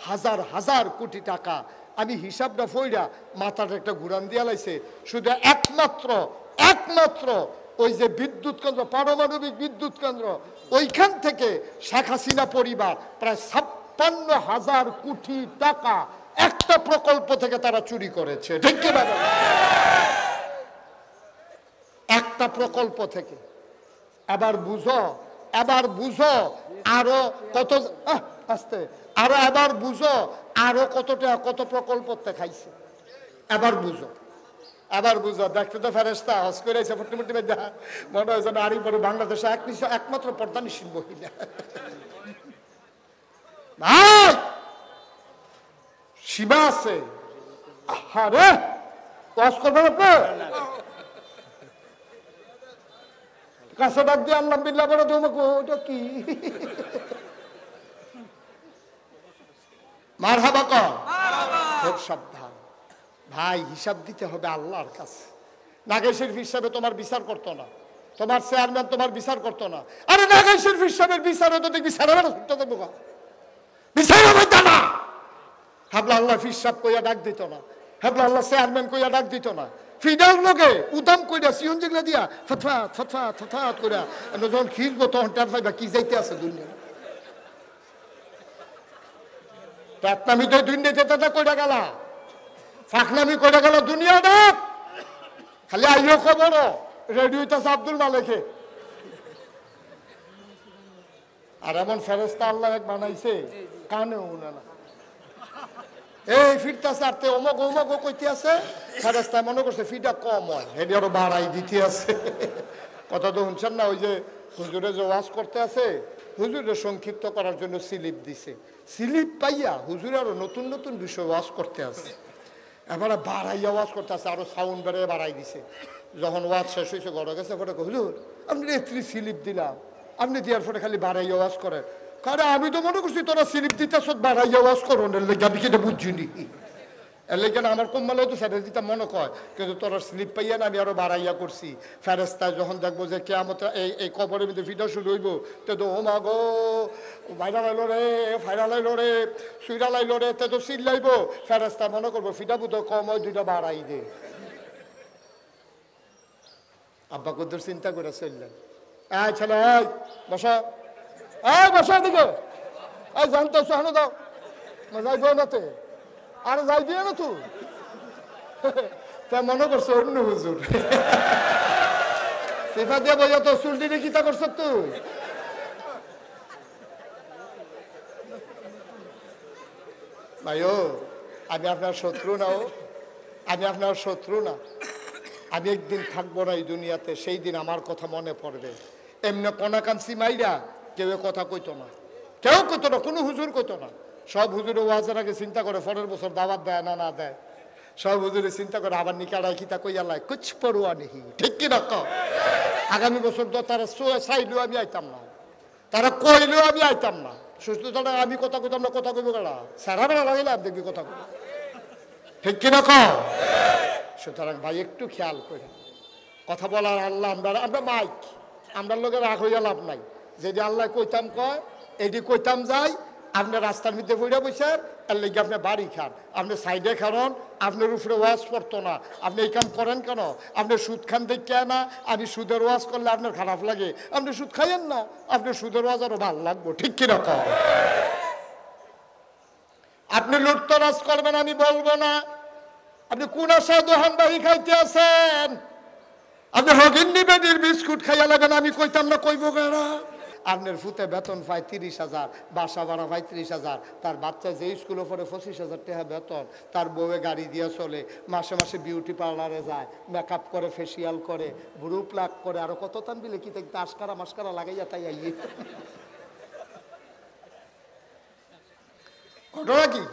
হাজার হাজার কোটি টাকা। আমি হিসাবটা ফইরা মাথাটা একটা ঘুরান দিয়া লাইছে। শুধু একমাত্র ওই যে বিদ্যুৎ কেন্দ্র, পারমাণবিক বিদ্যুৎ কেন্দ্র, ওইখান থেকে শেখ হাসিনা পরিবার প্রায় 56,000 কোটি টাকা একটা প্রকল্প থেকে তারা চুরি করেছে। ঠিক কি বাবা? একটা প্রকল্প থেকে। এবার বুঝো আরো কত, আস্তে, এবার বুঝো আরো কত টাকা কত প্রকল্প খাইছে। এবার বুঝো দেখতে তো ফেরেশতা হজ করে এসে ফুটমুটি দেখা মনে হয় যেন আরই বড় বাংলাদেশে একমাত্র পর্দানিসীন মহিলা। ভাই সীমা আছে। আরে হজ করবেন আপনি? কাছে ডাক দিয়ে আল্লাহ বিল্লাহ বলে তোমাকে ওটা কি মারহাবা কর। খুব সাবধান ভাই, হিসাব দিতে হবে আল্লাহর কাছে। নাগেশের হিসাবে তোমার বিচার করতো না, তোমার চেয়ারম্যান তোমার বিচার করতো না। আরে নাগেশের হিসাবের বিচারে তো দেখবি সারা বেলা ছুটতে দেবো, বিচার হবে না। হাবলা আল্লাহ হিসাব কইয়া ডাক দিত না, হাবলা আল্লাহ চেয়ারম্যান কইয়া ডাক দিত না। ফিডার লোকে উদাম কইরা সিয়ন যেগুলা দিয়া ফতফাত কইরা যখন খিঁচবো তখন টের পাইবা কি যাইতে আছে দুনিয়া। প্রাতনামি তো দুনিয়াতে কইরা গেলা, ফাঁকনামি কইরা গেল দুনিয়া ডাক। খালি আইও খবর রেডিওতে আব্দুল মালেকে। আর এমন ফেরেশতা আল্লাহ এক বানাইছে কানে উনে না। এই ফিরটা সারতে অমক কইতে আছে, ফেরেশতা মনে করছে ফিটা কম হয়, হেডি আরো বাড়াই দিতে আছে। কথা তো শুনছেন না? ওই যে হুজুরে যে ওয়াজ করতে আছে, হুজুরে সংক্ষিপ্ত করার জন্য স্লিপ দিছে। স্লিপ পাইয়া হুজুরে আরো নতুন নতুন বিষয় ওয়াজ করতে আছে। এবারে বাড়াইয়া ওয়াজ করতে আছে, আরো সাউন্ড বেড়ে বাড়াই দিছে। যখন ওয়াজ শেষ হয়েছে ঘরে গেছে, ফটো হুজুর আপনি এত্রি স্লিপ দিলাম, আপনি দেওয়ার ফটো খালি বাড়াইয়া ওয়াজ করেন। কারণ আমি তো মনে করছি তোরা স্লিপ দিতেছ বাড়াইয়া ওয়াজ করুন, এর লেগে আমি কিন্তু বুঝিনি। এর লেগে আমার কম্মালে তো ফেরত দিতাম মনে কয়, কিন্তু তোরা স্লিপ পাইয়া না আমি আরো বাড়াইয়া করছি। ফেরেস্তায় যখন দেখবো যে কেয়ামত এই কবরের মধ্যে ভিডিও শুরু হইব, তো ও মা গো ভাইরা লাইলো রে, ফাইরা লাইলো রে, সুইরা লাইলো রে, তে তো সিল লাইব। ফেরেস্তা মনে করবো ফিটা বুধ কম হয়, দুইটা বাড়াই দে। আব্বা কদ্দুর চিন্তা করে চললেন। এই ছেলে বসা, বসা দিকে জানতো সাহানো দাও, যাইব নাতে আর যাই দিয়ে না তুই। তা মনে করছো অন্য হুজুর সেফা দিয়ে বোঝা তো চুল দিনে কিতা করছ তুই। ভাইও আমি আপনার শত্রু না, আমি আপনার শত্রু না। আমি একদিন থাকবো না এই দুনিয়াতে, সেই দিন আমার কথা মনে পড়বে। এমনি কনাকান্সি মাইরা কেউ কথা কইতো না, কেউ কইতো না, কোনো হুজুর কইতো না। সব হুজুরে ওয়াজের আগে চিন্তা করে পরের বছর দাওয়াত দেয় না না দেয়। সব হুজুরে চিন্তা করে আবার নিকাড়ায় কিতা কইয়া লাই কুছ পড়ুয়া নেহি। ঠিক কি না? আগামী বছর তো তারা চাইলেও আমি আইতাম না, তারা কইলেও আমি আইতাম না। সুস্থতা আমি কথা কইতাম না, কথা কইব গেলা সারা বেলা লাগাইলাম দেখবি কথা কই। ঠিক কি না? সুতরাং ভাই একটু খেয়াল করে কথা বলার আল্লাহ, আমরা মাইক আমরা লোকের রাগ হইয়া লাভ নাই। যেটি আল্লাহ কইতাম কয় এটি কইতাম যাই। আপনি রাস্তার মধ্যে বইরা বসেন, এর লেগে আপনি বাড়ি খান, আপনি সাইডে খান, আপনার উপরে ওয়াজ পড়তো না। আপনি এই কাম করেন কেন? আপনি সুদ খান দেখে না, আমি সুদের ওয়াজ করলে আপনার খারাপ লাগে, আপনি সুদ খাইয়েন না, আপনি সুদের ওয়াজ আরো ভালো লাগবো। ঠিক কিরকম? আপনি লুটতরাজ করবেন আমি বলবো না। আপনি কোন আশা দোহানবাহী খাইতে আছেন? আপনি হগিন্নি বেডির বিস্কুট খাইয়া লাগেন আমি কইতাম না, কইব গেরা। আপনার ফুতে বেতন পায় 30,000, বাসা ভাড়া পায় 30,000, তার বাচ্চা যে স্কুলে পড়ে 25,000 টাকা বেতন, তার বউয়ে গাড়ি দিয়ে চলে, মাসে মাসে বিউটি পার্লারে যায়, মেকআপ করে, ফেসিয়াল করে, ব্রু প্লাক করে, আরো কত তান বিলে কি আশকারা মাস্কারা লাগাইয়া তাই আইয়ে। ঘটনা কি?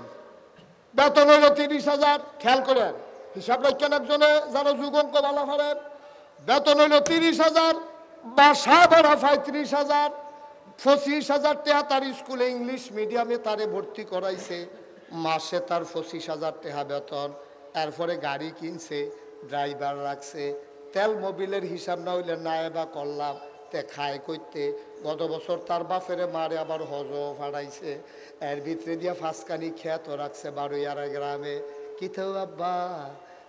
বেতন হইল 30,000। খেয়াল করেন হিসাব রাখেন একজনে যারা যুগঙ্ক বালা ফারেন। বেতন হইল 30,000, বাসা ভাড়া 35,000, 25,000 টাকা তার স্কুলে ইংলিশ মিডিয়ামে তারে ভর্তি করাইছে, মাসে তার 25,000 টাকা বেতন। এরপরে গাড়ি কিনছে, ড্রাইভার রাখছে, তেল মোবিলের হিসাব না হইলে নায়েবা করলাম করতে খায় করতে গত বছর তার বাপেরে মারে আবার হজও ফাড়াইছে, এর ভিতরে দিয়া ফাঁসকানি খ্যাত রাখছে বারোয়ারা গ্রামে। কিথেও আব্বা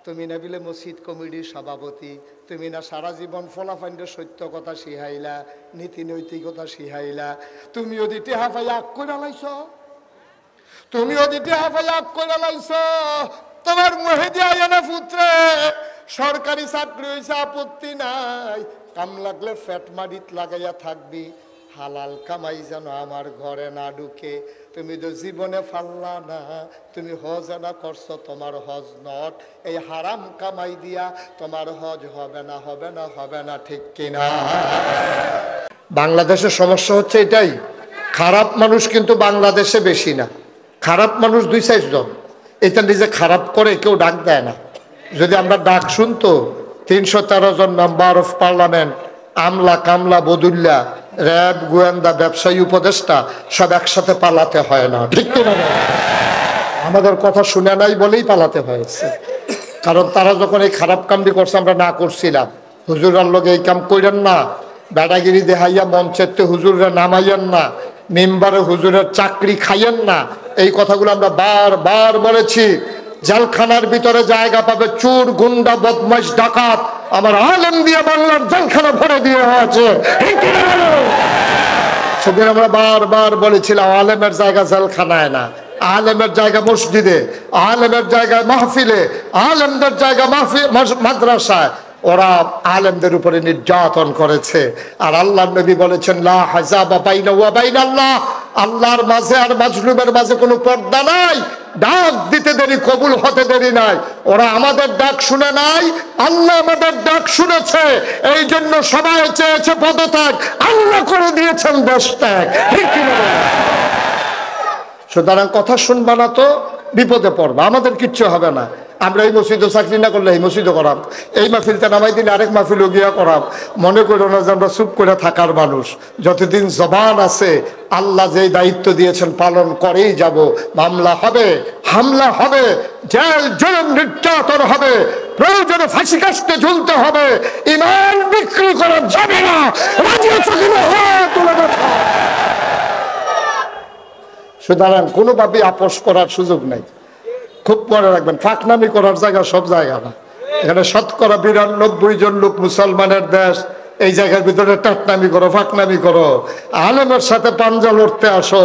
তুমি না বিলে মসজিদ কমিটির সভাপতি, তুমি না সারা জীবন ফলাফান্ডের সত্য কথা শিখাইলা, নীতি নৈতিকতা শিখাইলা, তুমিও দিতে হাফাই আগ করে লাইছ, তুমিও দিতে হাফাই আগ করে লাইছ। তোমার মহেদি আয়না পুত্রে সরকারি চাকরি হয়েছে, আপত্তি নাই, কাম লাগলে ফ্যাট মারিত লাগাইয়া থাকবি, হালাল কামাই যেন আমার ঘরে না ঢুকে। তুমি তো জীবনে ফাল্লা না, তুমি হজ না করছো, তোমার হজ নট, এই হারাম কামাই দিয়া তোমার হজ হবে না, হবে না, হবে না, ঠিক কিনা? বাংলাদেশের সমস্যা হচ্ছে এটাই, খারাপ মানুষ কিন্তু বাংলাদেশে বেশি না, খারাপ মানুষ 2-4 জন, এটা নিজে খারাপ করে কেউ ডাক দেয় না। যদি আমরা ডাক শুনতো 313 জন মেম্বার অফ পার্লামেন্ট, আমলা কামলা বদুল্লা, র্যাব গোয়েন্দা ব্যবসায়ী উপদেষ্টা সব একসাথে পালাতে হয় না, ঠিক তো না? আমাদের কথা শুনে নাই বলেই পালাতে হয়েছে, কারণ তারা যখন এই খারাপ কামটি করছে আমরা না করছিলাম, হুজুরার লোক এই কাম করেন না, বেড়াগিরি দেখাইয়া মঞ্চেতে হুজুররা নামাইয়েন না, মেম্বারে হুজুরের চাকরি খাইয়েন না, এই কথাগুলো আমরা বারবার বলেছি। জেলখানার ভিতরে জায়গা পাবে চোর গুন্ডা বদমাইশ ডাকাত, আমার আলেম দিয়ে বাংলার জেলখানা ভরে দিয়ে আছে। সেদিন আমরা বারবার বলেছিলাম আলেমের জায়গা জেলখানায় না, আলেমের জায়গা মসজিদে, আলেমের জায়গায় মাহফিলে, আলেমদের জায়গা মাদ্রাসায়। ওরা আলেমদের উপরে নির্যাতন করেছে, আর আল্লাহর নবী বলেছেন লা হাজাবা বাইনা ওয়া বাইনাল্লাহ, আল্লাহর মাঝে আর মাজলুমের মাঝে কোনো পর্দা নাই, ডাক দিতে দেরি কবুল হতে দেরি নাই। ওরা আমাদের ডাক শুনে নাই, আল্লাহ আমাদের ডাক শুনেছে, এই জন্য সবাই চেয়েছে পদত্যাগ, আল্লাহ করে দিয়েছেন দেশ ত্যাগ, ঠিক কি না? সুতরাং কথা শুনবা না তো বিপদে পড়বা, আমাদের কিচ্ছু হবে না। আমরা এই মসজিদে চাকরি না করলে এই মসজিদে করাম, এই মাহফিলটা নামাই দিলে আরেক মাহফিলও গিয়া করাম। মনে করো না যে আমরা চুপ করে থাকার মানুষ, যতদিন জবান আছে আল্লাহ যেই দায়িত্ব দিয়েছেন পালন করেই যাব। মামলা হবে, হামলা হবে, জেল জুলুম নির্যাতন হবে, প্রয়োজনে ফাঁসি কাস্তে ঝুলতে হবে, ঈমান বিক্রি করা যাবে না। সুতরাং কোনোভাবে আপোষ করার সুযোগ নাই, খুব মনে রাখবেন। ফাঁকনামি করার জায়গা সব জায়গা না, এখানে 92% জন লোক মুসলমানের দেশ, এই জায়গার ভিতরে টাটনামি করো, ফাঁকনামি করো, আলেমের সাথে পাঞ্জা লড়তে আসো,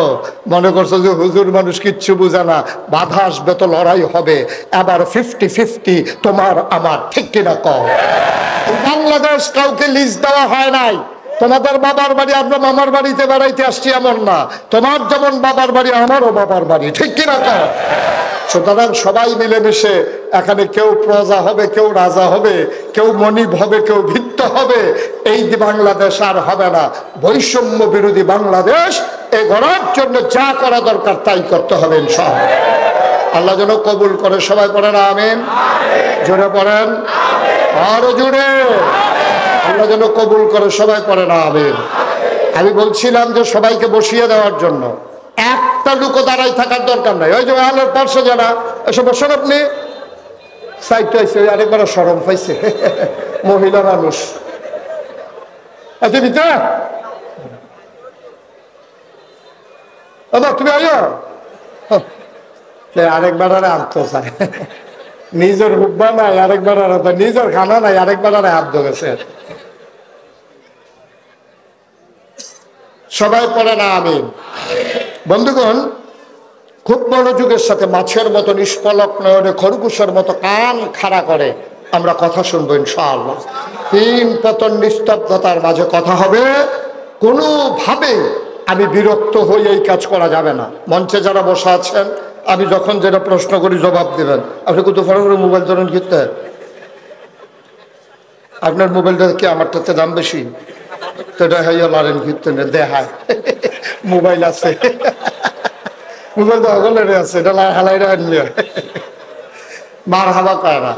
মনে করছো যে হুজুর মানুষ কিচ্ছু বুঝে না, বাধা আসবে তো লড়াই হবে, এবার 50-50 তোমার আমার, ঠিক কিনা কও? বাংলাদেশ কাউকে লিজ দেওয়া হয় নাই, তোমাদের বাবার বাড়ি আমরা মামার বাড়িতে বেড়াইতে আসছি এমন না, তোমার যেমন বাবার বাড়ি আমারও বাবার বাড়ি, ঠিক কিনা কও? সুতরাং সবাই মিলেমিশে এখানে কেউ প্রজা হবে, কেউ রাজা হবে, কেউ মনিব হবে, কেউ ভিত্ত হবে, এই বাংলাদেশ আর হবে না। বৈষম্য বিরোধী বাংলাদেশ এ গড়ার জন্য যা করা দরকার তাই করতে হবে ইনশাআল্লাহ। আল্লাহ যেন কবুল করে, সবাই পড়েন আমিন, জোরে পড়েন, আরো জোরে, আল্লাহ যেন কবুল করে, সবাই পড়েন আমিন। আমি বলছিলাম যে সবাইকে বসিয়ে দেওয়ার জন্য একটা লোকও দাঁড়াই থাকার দরকার নাই। ওই যে আলোর পার্শ্বে যারা এসব বসেন, আপনি সাইড হয়েছে, আরেকবার সরম পাইছে, মহিলা মানুষ তুমি আইও, আরেকবার আরে আনতে চায়, নিজের হুব্বা নাই, আরেকবার আর নিজের খানা নাই, আরেকবার আরে হাত ধরেছে। সবাই পড়ে না আমিন। বন্ধুগণ, খুব মনোযোগের সাথে মাছের মতো নিষ্পলক নয়নে খরগোশের মতো কান খাড়া করে আমরা কথা শুনবো ইনশাআল্লাহ। 3 পতন নিস্তব্ধতার মাঝে কথা হবে, কোনোভাবে আমি বিরক্ত হয়ে এই কাজ করা যাবে না। মঞ্চে যারা বসা আছেন, আমি যখন যেটা প্রশ্ন করি জবাব দেবেন। আপনি কত ফলো করে মোবাইল ধরেন কিনতে, আপনার মোবাইলটা কি আমারটাতে দাম বেশি? তো এটা হাইয়া লারেন কীর্তন দেখায় মোবাইল আছে, মোবাইল তো সকলের আছে, এটা হালাইরা নিয়ে মার হাওয়া কয় না।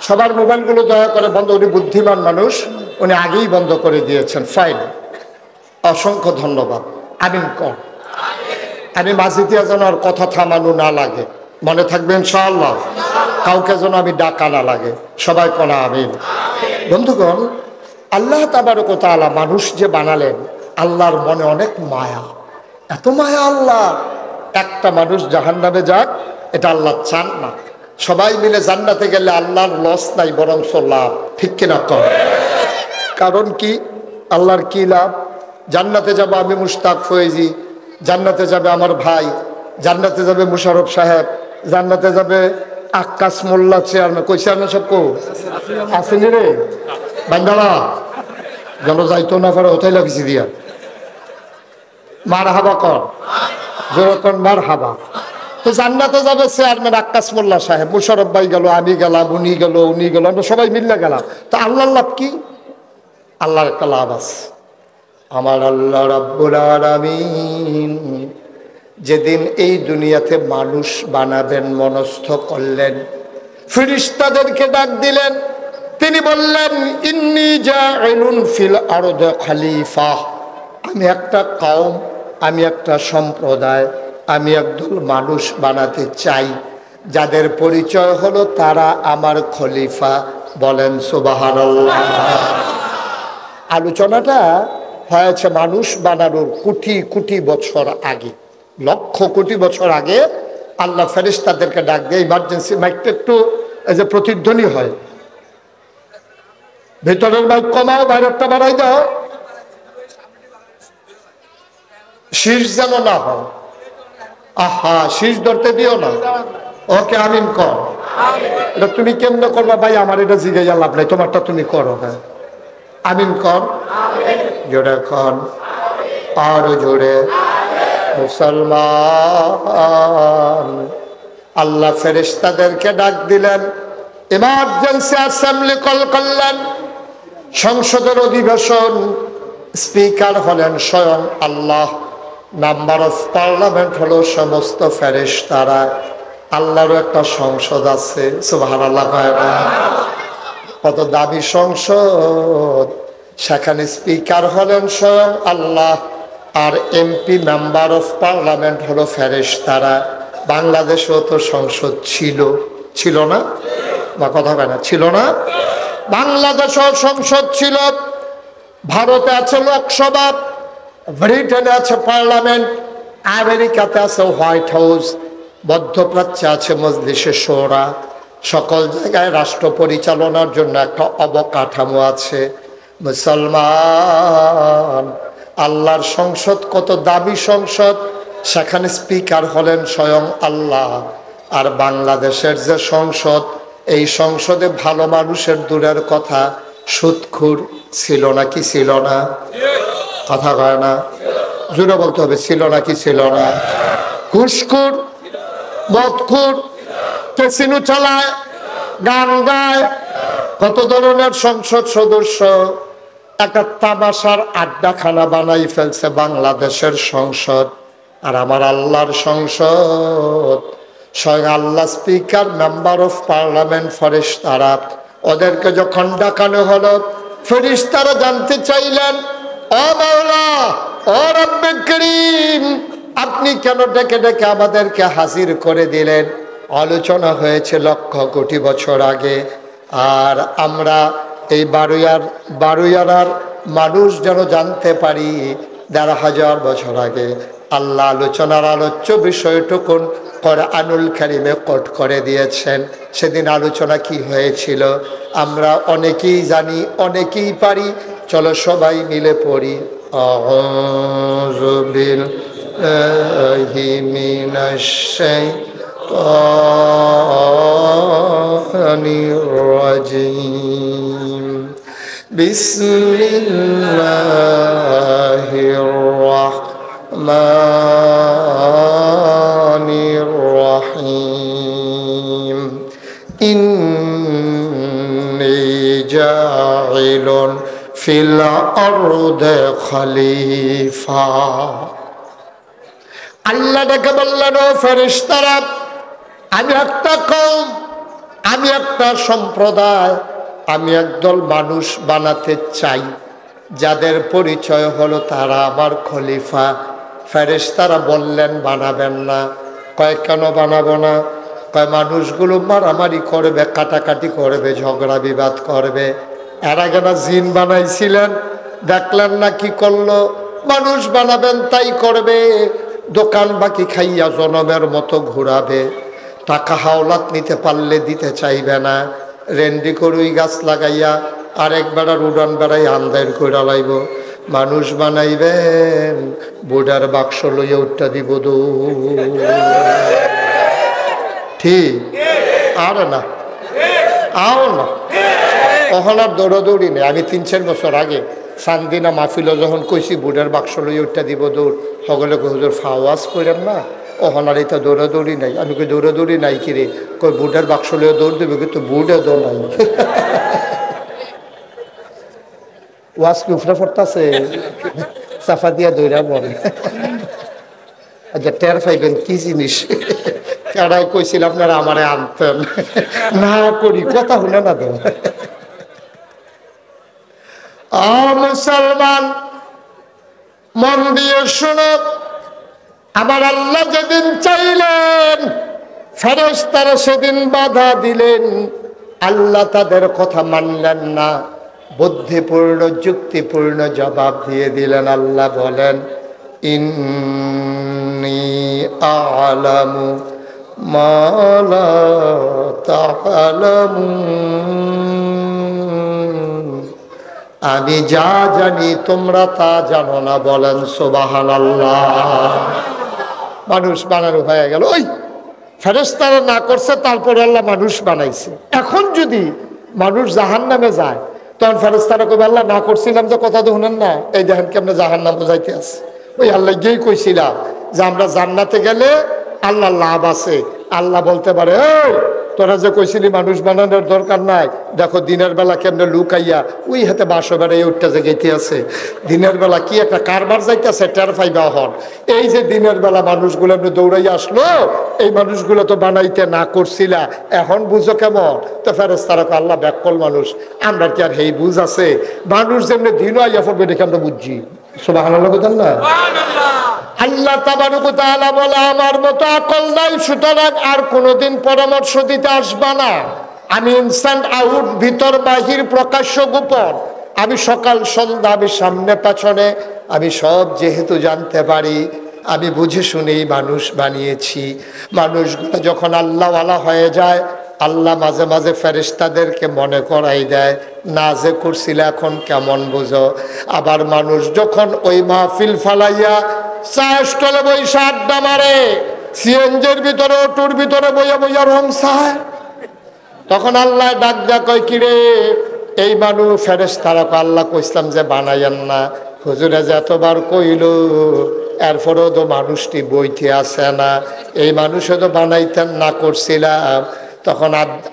সবার মোবাইলগুলো দয়া করে বন্ধ, উনি বুদ্ধিমান মানুষ, উনি আগেই বন্ধ করে দিয়েছেন, ফাইন, অসংখ্য ধন্যবাদ। আমিন কর। আমি মাঝিতিয়া যেন আর কথা থামানো না লাগে, মনে থাকবে ইনশাআল্লাহ, কাউকে যেন আমি ডাকা না লাগে, সবাই করা আমিন। বন্ধুগণ, আল্লাহ তাবারক ওয়া তাআলা মানুষ যে বানালেন, আল্লাহর মনে অনেক মায়া, এত মায়া আল্লাহ, একটা মানুষ জাহান্নামে যাক এটা আল্লাহ চান না। সবাই মিলে জান্নাতে গেলে আল্লাহর লস নাই, বরং লাভ। ঠিক কিনা কর? কারণ কি? আল্লাহর কি লাভ? জান্নাতে যাবো আমি মুশতাক ফয়েজি, জান্নাতে যাবে আমার ভাই, জান্নাতে যাবে মুশারফ সাহেব, জান্নাতে যাবে আক্কাস মোল্লা চেয়ারম্যান। কই চেয়ারম্যান সব কো আসেনি রে বান্দারা, যেন যাইতো না পারে ওটাই লাগিয়েছি দিয়া। মার হাবা কর, যেরকম মার হাবা। তো জান্নাতে যাবে চেয়ারম্যান আক্কাস মোল্লা সাহেব, মুশারফ ভাই গেল, আমি গেলাম, উনি গেল, উনি গেল, আমরা সবাই মিললে গেলাম। তো আল্লাহর লাভ কি? আল্লাহর একটা লাভ আছে। আমার আল্লাহ রাব্বুল আলামিন যেদিন এই দুনিয়াতে মানুষ বানাবেন মনস্থ করলেন, ফেরেশতাদেরকে ডাক দিলেন। তিনি বললেন, ইন্নী জাইলুন ফিল আরদি খলিফা, আমি একটা কওম, আমি একটা সম্প্রদায়, আমি একদল মানুষ বানাতে চাই যাদের পরিচয় হলো তারা আমার খলিফা। বলেন সুবহানাল্লাহ। আলোচনাটা হয়েছে মানুষ বানানোর কোটি কোটি বছর আগে, লক্ষ কোটি বছর আগে। আল্লাহ ফেরেশতাদেরকে ডাক দিয়ে, ইমার্জেন্সি মাইকটা একটু এই যে প্রতিধ্বনি হয়, ভেতরের মাইক কমাও, বাইরেরটা বাড়াই দাও, শীষ যেন না হয়। আহা, শীষ ধরতে দিও না। ওকে, আমিন কর। এটা তুমি কেমনে করবা ভাই? আমার এটা জিগাইয়া লাভ নাই, তোমারটা তুমি করো। হ্যাঁ, আমিন কর, জোরে কর, আরো জোরে। মুসলমান, আল্লাহ ফেরেশতাদেরকে ডাক দিলেন, ইমার্জেন্সি অ্যাসেম্বলি কল করলেন, সংসদের অধিবেশন। স্পিকার হলেন স্বয়ং আল্লাহ, নাম্বার অফ পার্লামেন্ট হলো সমস্ত ফেরেশতারা। আল্লাহরও একটা সংসদ আছে, সুবহানাল্লাহ। কত দামি সংসদ! সেখানে স্পিকার হলেন স্বয়ং আল্লাহ, আর এমপি মেম্বার অফ পার্লামেন্ট হলো ফেরেশতারা। বাংলাদেশেও তো সংসদ ছিল, ছিল না? বা কথা বলে না, ছিল না? বাংলাদেশেও সংসদ ছিল। ভারতে আছে লোকসভা, ব্রিটেনে আছে পার্লামেন্ট, আমেরিকাতে আছে হোয়াইট হাউস, মধ্যপ্রাচ্যে আছে মজলিসে শোরা। সকল জায়গায় রাষ্ট্র পরিচালনার জন্য একটা অবকাঠামো আছে। মুসলমান, আল্লাহর সংসদ কত দামি সংসদ, সেখানে স্পিকার হলেন স্বয়ং আল্লাহ। আর বাংলাদেশের যে সংসদ, এই সংসদে ভালো মানুষের দূরের কথা, সুদখোর ছিল নাকি ছিল না? কথা কয় না, জোরে বলতে হবে, ছিল নাকি ছিল না? ঘুষখোর, মদখোর, ক্যাসিনো চালায়, গান গায়, কত ধরনের সংসদ সদস্য। একটা তামাশার আড্ডাখানা বানাই ফেলছে বাংলাদেশের সংসদ। আর আমার আল্লাহর সংসদ, স্বয়ং আল্লাহ স্পিকার, মেম্বার অফ পার্লামেন্ট, ফেরেশতারা, ওদেরকে যখন ডাকানো হলো, ফেরেশতারা জানতে চাইলেন, ও মাওলা, ও রব্বে করিম, আপনি কেন ডেকে ডেকে আমাদেরকে হাজির করে দিলেন? আলোচনা হয়েছে লক্ষ কোটি বছর আগে, আর আমরা এই বারুইয়ার মানুষ যেন জানতে পারি ১,৫০০ বছর আগে। আল্লাহ আলোচনার আলোচ্য বিষয়টুকুন কোরআনুল কারীমে কোট করে দিয়েছেন। সেদিন আলোচনা কি হয়েছিল আমরা অনেকেই জানি, অনেকেই পারি। চলো সবাই মিলে পড়ি। আউযু বিল্লাহি মিনাশ শাইতানির রাজীম। বিসমিল্লাহির রাহমানির রাহিম। ইন্নী জাইলুন ফিল আরদি খলিফা। আল্লাহ ডেকে বললেন, ও ফেরেশতারা, আমি একটা কওম, আমি একটা সম্প্রদায়, আমি একদল মানুষ বানাতে চাই যাদের পরিচয় হলো তারা আমার খলিফা। ফেরেশতারা বললেন, বানাবেন না। কয়, কেন বানাবো না? কয়, মানুষগুলো মারামারি করবে, কাটাকাটি করবে, ঝগড়া বিবাদ করবে, এর আগে না জিন বানাইছিলেন, দেখলেন না কি করলো? মানুষ বানাবেন তাই করবে, দোকান বাকি খাইয়া জনমের মতো ঘুরাবে, টাকা হাওলাত নিতে পারলে দিতে চাইবে না, রেন্ডি করুই গাছ লাগাইয়া আরেক বেড়ার উড়ান বেড়াই আন্দার করে লাইব। মানুষ বানাইবেন, বুড়ার বাক্স লইয়া উঠটা দিব দো, ঠিক আর না আও না, তখন আর দৌড়াদৌড়ি নেই। আমি 3-4 বছর আগে সান্দিনা মাহফিল যখন কইছি বুড়ার বাক্স লইয়া উঠটা দিব দৌড়, সকলে কই হুজুর ফাওয়াজ করেন না, ওখান আর এটা দৌড়াদৌড়ি নাই। আমি কই দৌড়াদৌড়ি নাই কিরে? কই বুড়ার বাক্স লইয়া দৌড় দেবে, কিন্তু বুড়ে দৌড় নাই। ওয়াজ কি উফরে পড়তাছে, সাফা দিয়া দৌড়া বলে। আচ্ছা টের পাইবেন কি জিনিস, কেডাই কইছিল আপনারা আমারে আনতেন না করি, কথা শুনে না তো। মুসলমান মন দিয়ে শুনো, আমার আল্লাহ যেদিন চাইলেন ফেরেশতারা সেদিন বাধা দিলেন, আল্লাহ তাদের কথা মানলেন না, বুদ্ধিপূর্ণ যুক্তিপূর্ণ জবাব দিয়ে দিলেন। আল্লাহ বলেন, ইন্নী আ'লামু মা লা তা'লামুন, আমি যা জানি তোমরা তা জানো না। বলেন সুবহানাল্লাহ। মানুষ বানানো হয়ে গেল, ওই ফেরেশতারা না করছে, তারপরে আল্লাহ মানুষ বানাইছে। এখন যদি মানুষ জাহান্নামে যায়, তখন ফেরেশতারা কইবে আল্লাহ না করছিলাম যে, কথা তো শুনেন না, এই দেখেন কেমনে জাহান্নামে যাইতে আছে। ওই আল্লাহ গিয়েই কইছিলাম যে আমরা জান্নাতে গেলে আল্লাহ লাভ আছে। আল্লাহ বলতে পারে, এই তোরা যে কইছিলি মানুষ বানানোর দরকার নাই, দেখো দিনের বেলা কেমনে লুকাইয়া ওই হাতে বাসো বেড়াই উঠতে যে গেতে আছে, দিনের বেলা কি একটা কারবার যাইতেছে, টের পাইবা হন। এই যে দিনের বেলা মানুষগুলো এমনি দৌড়াইয়া আসলো, এই মানুষগুলো তো বানাইতে না করছিলা, এখন বুঝো কেমন? তো ফেরেশতারা কয় আল্লাহ ব্যাককল মানুষ, আমরা কি আর হেই বুঝ আছে? মানুষ যেমনি দিনও আইয়া পড়বে দেখে আমরা বুঝছি। সুবহানাল্লাহ বলেন না? আল্লাহ তাবারক ওয়া তাআলা বলে, আমার মতো আকল নাই, সুতরাং আর কোনোদিন পরামর্শ দিতে আসবা না। আমি ইনসান আউট, ভিতর বাহির, প্রকাশ্য গোপন, আমি সকাল সন্ধ্যা, আমি সামনে পেছনে, আমি সব যেহেতু জানতে পারি, আমি বুঝে শুনেই মানুষ বানিয়েছি। মানুষগুলো যখন আল্লাহওয়ালা হয়ে যায়, আল্লাহ মাঝে মাঝে ফেরেশতাদেরকে মনে করাই দেয়, না যে করছিল এখন কেমন বুঝো। আবার মানুষ যখন ওই মাহফিল ফালাইয়া চা স্টলে বইসা আড্ডা মারে, সিএনজির ভিতরে, অটোর ভিতরে বইয়া বইয়া রং চায়, তখন আল্লাহ ডাক দেয়া কয়, কিরে এই মানুষ? ফেরেশতারা কয় আল্লাহ কইছিলাম যে বানাইয়েন না। হুজুরে যে এতবার কইল, এরপরেও তো মানুষটি বইতে আসে না, এই মানুষও তো বানাইতেন না করছিলাম। তখন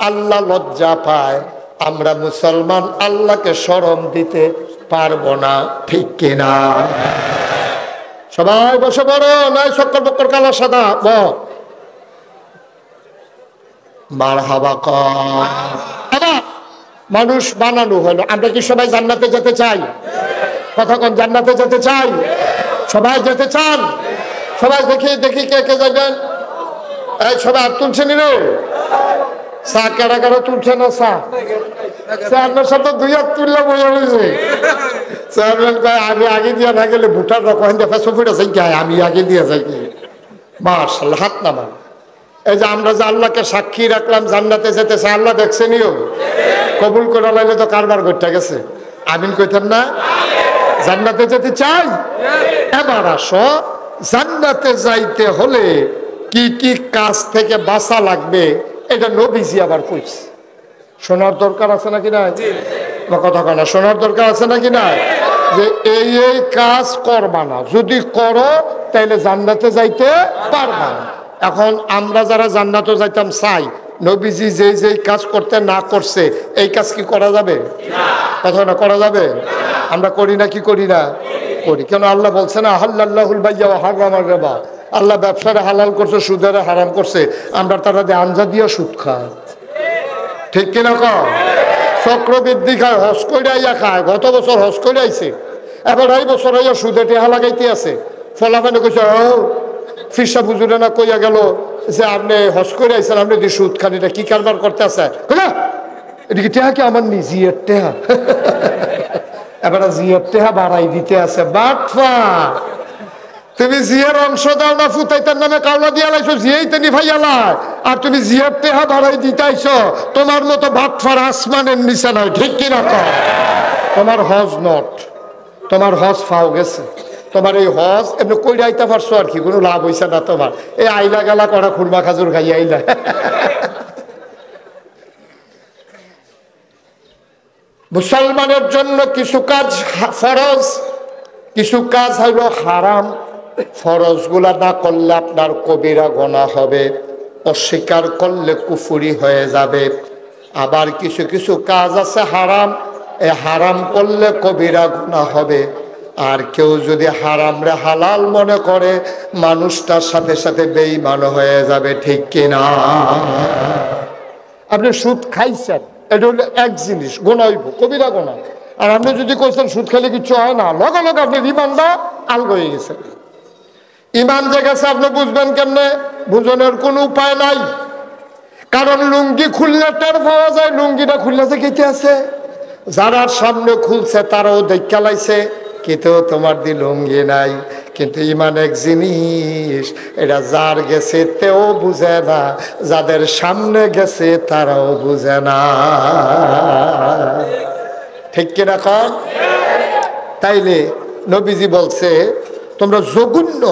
আল্লাহ লজ্জা পায়, আমরা মুসলমান আল্লাহকে শরম দিতে পারবো না, ঠিক কিনা? সবাই বসে বড় নয়, চক্কর বক্কর কালা সাদা মারহাবা কর। মানুষ বানানো হলো। আমরা কি সবাই জান্নাতে যেতে চাই? কতক্ষণ জান্নাতে যেতে চাই? সবাই যেতে চান? সবাই দেখি দেখি কে কে যাবেন? এই সবাই হাত তুলছে নি রে? চা কারা কারা তুলছে না? চা আপনার সাথে 2 হাত তুললে বোঝা হয়েছে। আমি আগে দিয়ে না গেলে ভুটার রকম আমি আগে দিয়ে যাই। মাশাআল্লাহ, হাত নামা। এই যে আমরা যে আল্লাহকে সাক্ষী রাখলাম জান্নাতে যেতেছে, আল্লাহ দেখছেনিও, কবুল করে লাইলে তো কারবার করতে গেছে। আমিন কইতেন না? জান্নাতে যেতে চাই? এবার আসো, জান্নাতে যাইতে হলে কি কি কাজ থেকে বাঁচা লাগবে এটা নবীজি আবার কইছে। শোনার দরকার আছে নাকি না? কথা কেনা শোনার দরকার আছে নাকি না? যে এই এই কাজ করবা না, যদি করো তাইলে জান্নাতে যাইতে পারবা না। এখন আমরা যারা জান্নাতে যাইতাম চাই, নবীজি যেই যেই কাজ করতে না করছে, এই কাজ কি করা যাবে? কথা না করা যাবে? আমরা করি না? কি করি না? করি। কেন? আল্লাহ বলছে না, আহাল্লাহুল বাইয়া ওয়া হারামার রিবা, আল্লাহ ব্যবসারে হালাল করছে, সুদের হারাম করছে, আমরা তারা দিয়ে আঞ্জা দিয়ে সুদ খায়, ঠিক কিনা? কম চক্রবৃদ্ধি খায়, হজ করে আইয়া খায়। গত বছর হজ করে আইছে, এবার এই বছর আইয়া সুদে টেহা লাগাইতে আছে। ফলাফানে কইছে, ও ফিরসা বুঝুরে না কইয়া গেল যে আপনি হজ করে আইছেন, আপনি দি সুদ খান, এটা কি কারবার করতে আছে? এদিকে টেহা কি আমার নিজের টেহা? এবার জিয়ার টেহা বাড়াই দিতে আছে। বাটফা, তুমি জিয়ার অংশ দাও না, ফুতাইতার নামে কাওলা দিয়া লাইছো, জিয়াই তেনি ভাইয়ালায়, আর তুমি জিয়ার টেহা বাড়াই দিতেছ। তোমার মতো বাটফার আসমানের নিচে নয়, ঠিক কিনা কর? তোমার হজ নট, তোমার হজ ফাও গেছে। তোমার এই হজ এমনি কইরা আইতে পারছো আর কি, কোনো লাভ হইছে না তোমার। এই আইলা গালা করা খুরমা খাজুর খাই আইলা। মুসলমানের জন্য কিছু কাজ ফরজ, কিছু কাজ হইল হারাম। ফরজগুলা না করলে আপনার কবিরা গুনাহ হবে, অস্বীকার করলে কুফরি হয়ে যাবে। আবার কিছু কিছু কাজ আছে হারাম, এই হারাম করলে কবিরা গুনাহ হবে। আর কেউ যদি হারামরে হালাল মনে করে, মানুষটার সাথে সাথে বেঈমান হয়ে যাবে, ঠিক কিনা? আপনি সুদ খাইছেন, এটা হলো এক জিনিস, গোনা হইব, কবিরা গোনা। আর আপনি যদি কইছেন সুদ খেলে কিছু হয় না, লগে লগে আপনি ইমানটা আলগ হয়ে গেছেন। ইমান যে গেছে আপনি বুঝবেন কেমনে? বুঝনের কোনো উপায় নাই। কারণ লুঙ্গি খুললে টের পাওয়া যায় লুঙ্গিটা খুললে যে কেটে আছে। যারা সামনে খুলছে তারাও দেখা লাইছে, কিন্তু তোমার দি লুঙ্গি নাই। কিন্তু ইমান এক জিনিস, এটা যার গেছে তেও বুঝে না, যাদের সামনে গেছে তারাও বুঝে না, ঠিক কিনা কন? তাইলে নবীজি বলছে তোমরা জঘন্য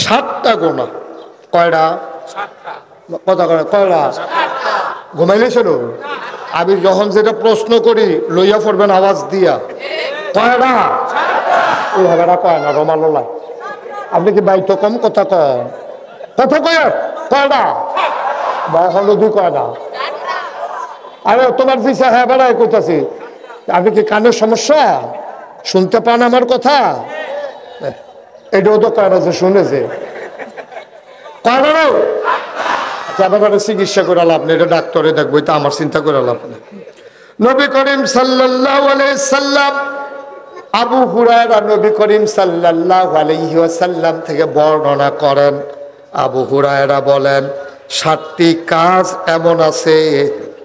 7টা গোনা। কয়টা? কথা কয় কয়টা? ঘুমাইলেছিল? আমি যখন যেটা প্রশ্ন করি লইয়া পড়বেন আওয়াজ দিয়া। কয়টা? ওই হাবেটা কয় না, রমালোলা। আপনি কি বাইতো কম কথা কন? কথা কয় কয়টা? হলুদি কয়টা? আরে তোমার পিছা হ্যাঁ বেড়ায় কইতাছি। আপনি কি কানের সমস্যা? শুনতে পান আমার কথা? এটাও তো কয় না যে শুনেছে। কয় না? আচ্ছা, ব্যাপারে চিকিৎসা করে লাভ নেই, এটা ডাক্তারে দেখবো, এটা আমার চিন্তা করে লাভ নেই। নবী করিম সাল্লাল্লাহু আলাইহি সাল্লাম, আবু হুরায়রা নবী করিম সাল্লাল্লাহু আলাইহি ওয়াসাল্লাম থেকে বর্ণনা করেন। আবু হুরায়রা বলেন 7টি কাজ এমন আছে,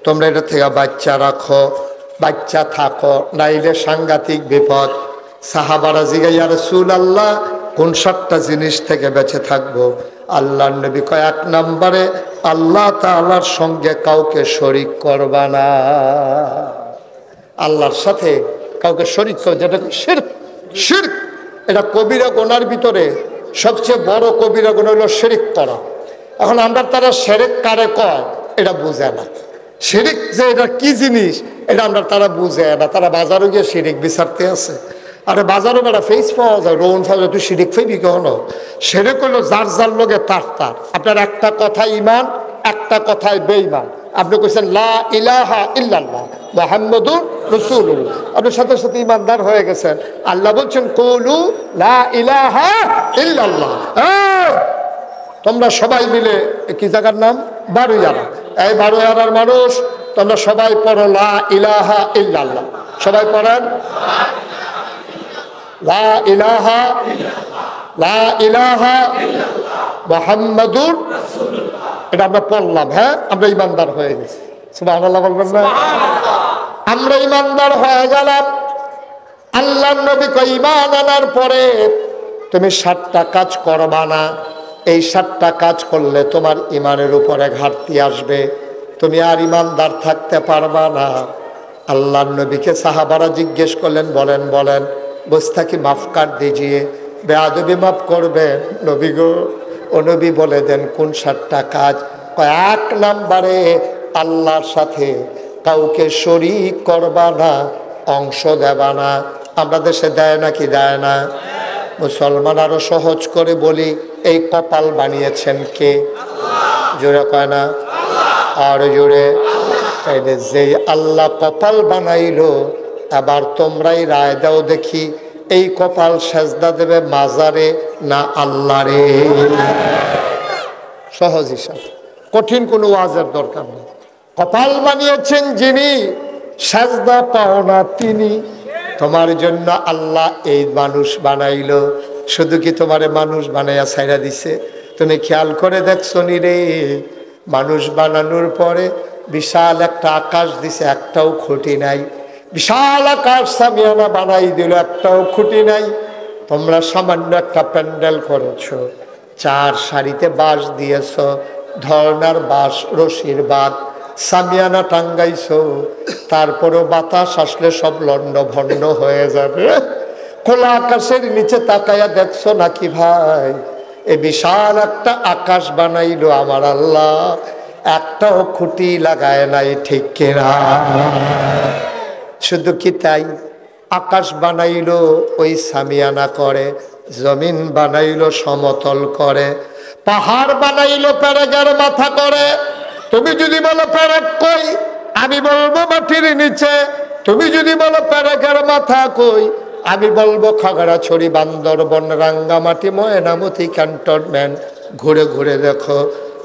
তোমরা এটা থেকে বাচ্চা রাখো, বাচ্চা থাকো, নাইলে সাংঘাতিক বিপদ। সাহাবারা জিজ্ঞাসা, ইয়া রাসূলুল্লাহ, কোন 7টা জিনিস থেকে বেঁচে থাকবো? আল্লাহর নবী কয়, 1 নম্বরে আল্লাহ তাআলার সঙ্গে কাউকে শরীক করবা না। আল্লাহর সাথে কাউকে শরীক করে, যেটা শিরক। শিরক এটা কবিরা গুনার ভিতরে সবচেয়ে বড় কবিরা গুনাহ হলো শিরক করা। এখন আমরা তারা শিরক কারে কয় এটা বুঝে না। শিরক যে এটা কি জিনিস এটা আমরা তারা বুঝে না। তারা বাজারে গিয়ে শিরক বিচারতে আছে। আরে বাজারও বেড়া ফেস পাওয়া যায়, রোহন পাওয়া যায়, তুই শিরিক ফেবি কখনো? শিরক হলো যার যার লোকে তার তার। আপনার একটা কথায় ইমান, একটা কথায় বেঈমান। আপনি কইছেন লা ইলাহা ইল্লাল্লাহ মুহাম্মাদুর রাসূলুল্লাহ, আপনি সাথে সাথে ইমানদার হয়ে গেছেন। আল্লাহ বলছেন কুলু লা ইলাহা ইল্লাল্লাহ। তোমরা সবাই মিলে, কি জায়গার নাম? বারুইয়ারা। এই বারুইয়ারার মানুষ তোমরা সবাই পড়ো লা ইলাহা ইল্লাল্লাহ। সবাই পড়েন লা ইলাহা লা ইলাহা মুহাম্মাদুর রাসূলুল্লাহ। এটা আমরা পড়লাম, হ্যাঁ, আমরা ইমানদার হয়ে গেছি। সুবহানাল্লাহ বলবেন না? আমরা ইমানদার হয়ে গেলাম। আল্লাহর নবী কয়, ঈমান আনার পরে তুমি 7টা কাজ করবা না। এই 7টা কাজ করলে তোমার ঈমানের উপরে ঘাটতি আসবে, তুমি আর ইমানদার থাকতে পারবা না। আল্লাহর নবীকে সাহাবারা জিজ্ঞেস করলেন, বলেন বলেন, গোস্তাকি মাফ কর দিজিয়ে, বেয়াদবি মাফ করবেন নবী গো। ও নবী বলে দেন কোন 7টা কাজ? 1 নম্বরে আল্লাহর সাথে কাউকে শরীক করবা না, অংশ দেবা না। আমরা দেশে দেয় নাকি দেয় না? মুসলমান আরো সহজ করে বলি, এই কপাল বানিয়েছেন কে? জোরে কয় না? আর জোরে। তাইলে যেই আল্লাহ কপাল বানাইলো, এবার তোমরাই রায় দাও দেখি, এই কপাল সেজদা দেবে মাজারে না আল্লাহরে? সহজ হিসাব, কঠিন কোনো ওয়াজের দরকার নেই। কপাল বানিয়েছেন যিনি, সেজদা পাও না তিনি। তোমার জন্য আল্লাহ এই মানুষ বানাইলো, শুধু কি তোমারে মানুষ বানাইয়া ছাইড়া দিছে? তুমি খেয়াল করে দেখছো নি রে? মানুষ বানানোর পরে বিশাল একটা আকাশ দিছে, একটাও খুঁটি নাই। বিশাল আকাশ সামিয়ানা বানাই দিল, একটাও খুঁটি নাই। তোমরা সামান্য একটা প্যান্ডেল করেছো, 4 সারিতে বাঁশ দিয়েছ, ধর্নার বাঁশ, রশির বাঁধ, সামিয়ানা টাঙ্গাইছো, তারপরেও বাতাস আসলে সব লন্ড ভন্ড হয়ে যাবে। খোলা আকাশের নিচে তাকায়া দেখছো নাকি ভাই? এ বিশাল একটা আকাশ বানাইলো আমার আল্লাহ, একটাও খুঁটি লাগায় নাই, ঠিক কিনা? শুধু কি তাই? আকাশ বানাইলো ওই সামিয়ানা করে, জমিন বানাইলো সমতল করে, পাহাড় বানাইলো পেরেকের মাথা করে। তুমি যদি বলো পেরেক কই, আমি বলবো মাটির নিচে। তুমি যদি বলো পেরেকের মাথা কই, আমি বলবো খাগড়াছড়ি, বান্দরবন, রাঙ্গামাটি, ময়নামতি, ক্যান্টনমেন্ট। ঘুরে ঘুরে দেখো,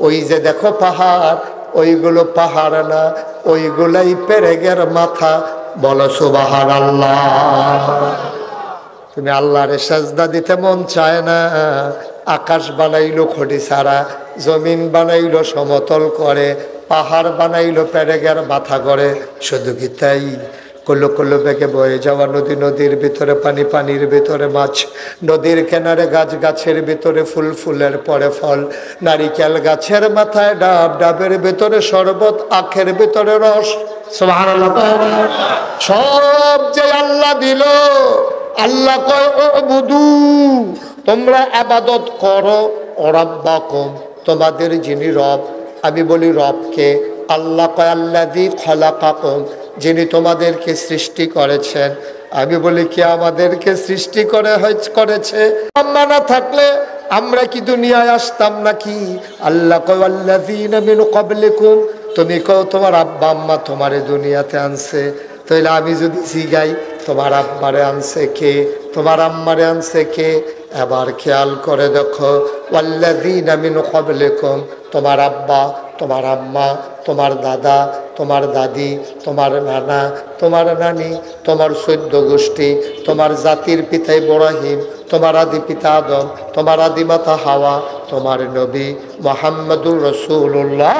ওই যে দেখো পাহাড়, ওইগুলো পাহাড় না, ওইগুলাই পেরেকের মাথা। বলো সুবহানাল্লাহ। তুমি আল্লাহরে সাজদা দিতে মন চায় না? আকাশ বানাইলো খুঁটি ছাড়া, জমিন বানাইলো সমতল করে, পাহাড় বানাইলো পেরেকের মাথা করে। শুধু কি তাই? কল্লো কল্লো বেগে বয়ে যাওয়া নদী, নদীর ভিতরে পানি, পানির ভিতরে মাছ, নদীর কিনারে গাছ, গাছের ভিতরে ফুল, ফুলের পরে ফল, নারিকেল গাছের মাথায় ডাব, ডাবের ভিতরে শরবত, আখের ভিতরে রস। সুবহানাল্লাহ। সব যে আল্লাহ দিল। আল্লাহ কয় ও বুধু, তোমরা ইবাদত করো রাব্বাকুম, তোমাদের যিনি রব। আমি বলি রবকে? আল্লাহ কয় আল্লাযী খালাকাকুম, যিনি তোমাদেরকে সৃষ্টি করেছেন। আমি বলি কি আমাদেরকে সৃষ্টি করেছে? আম্মা না থাকলে আমরা কি দুনিয়ায় আসতাম নাকি? আল্লাহ কয় আল্লাযীনা মিন ক্বাবলিকুম, তুমি কও তোমার আব্বা আম্মা তোমারে দুনিয়াতে আনছে। তাইলে আমি যদি জিগাই তোমার আব্বারে আনছে কে, তোমার আম্মারে আনছে কে? এবার খেয়াল করে দেখো, ওয়াল্লাযীনা মিন ক্বাবলিকুম, তোমার আব্বা, তোমার আম্মা, তোমার দাদা, তোমার দাদি, তোমার নানা, তোমার নানি, তোমার 14 গোষ্ঠী, তোমার জাতির পিতা ইব্রাহিম, তোমার আদি পিতা আদম, তোমার আদি মাতা হাওয়া, তোমার নবী মুহাম্মদুর রাসূলুল্লাহ।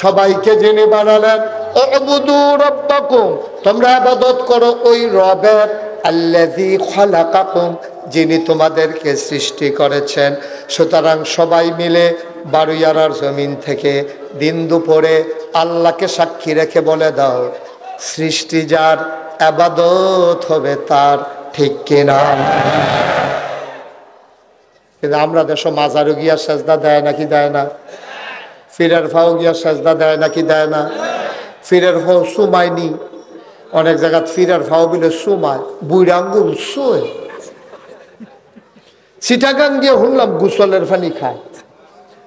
সবাইকে যিনি বানালেন, উবুদু রাব্বাকুম, তোমরা ইবাদত করো ওই রবের, আল্লাযী খালাকাকুম, যিনি তোমাদেরকে সৃষ্টি করেছেন। সুতরাং সবাই মিলে বারুইয়ারার জমিন থেকে দিন দুপুরে আল্লাহকে সাক্ষী রেখে বলে দাও, সৃষ্টি যার, ইবাদত হবে তার, ঠিক কিনা? কিন্তু আমরা দেশ মাজারও গিয়া সেজদা দেয় নাকি দেয় না? ফিরের ফাও গিয়া সেজদা দেয় নাকি দেয় না? ফিরের ফাও সুমায়নি, অনেক জায়গায় ফিরের ফাও বিলে সুমায়, বুড়া আঙ্গুল শুয়ে। চিটাগাং দিয়ে শুনলাম গোসলের পানি খায়।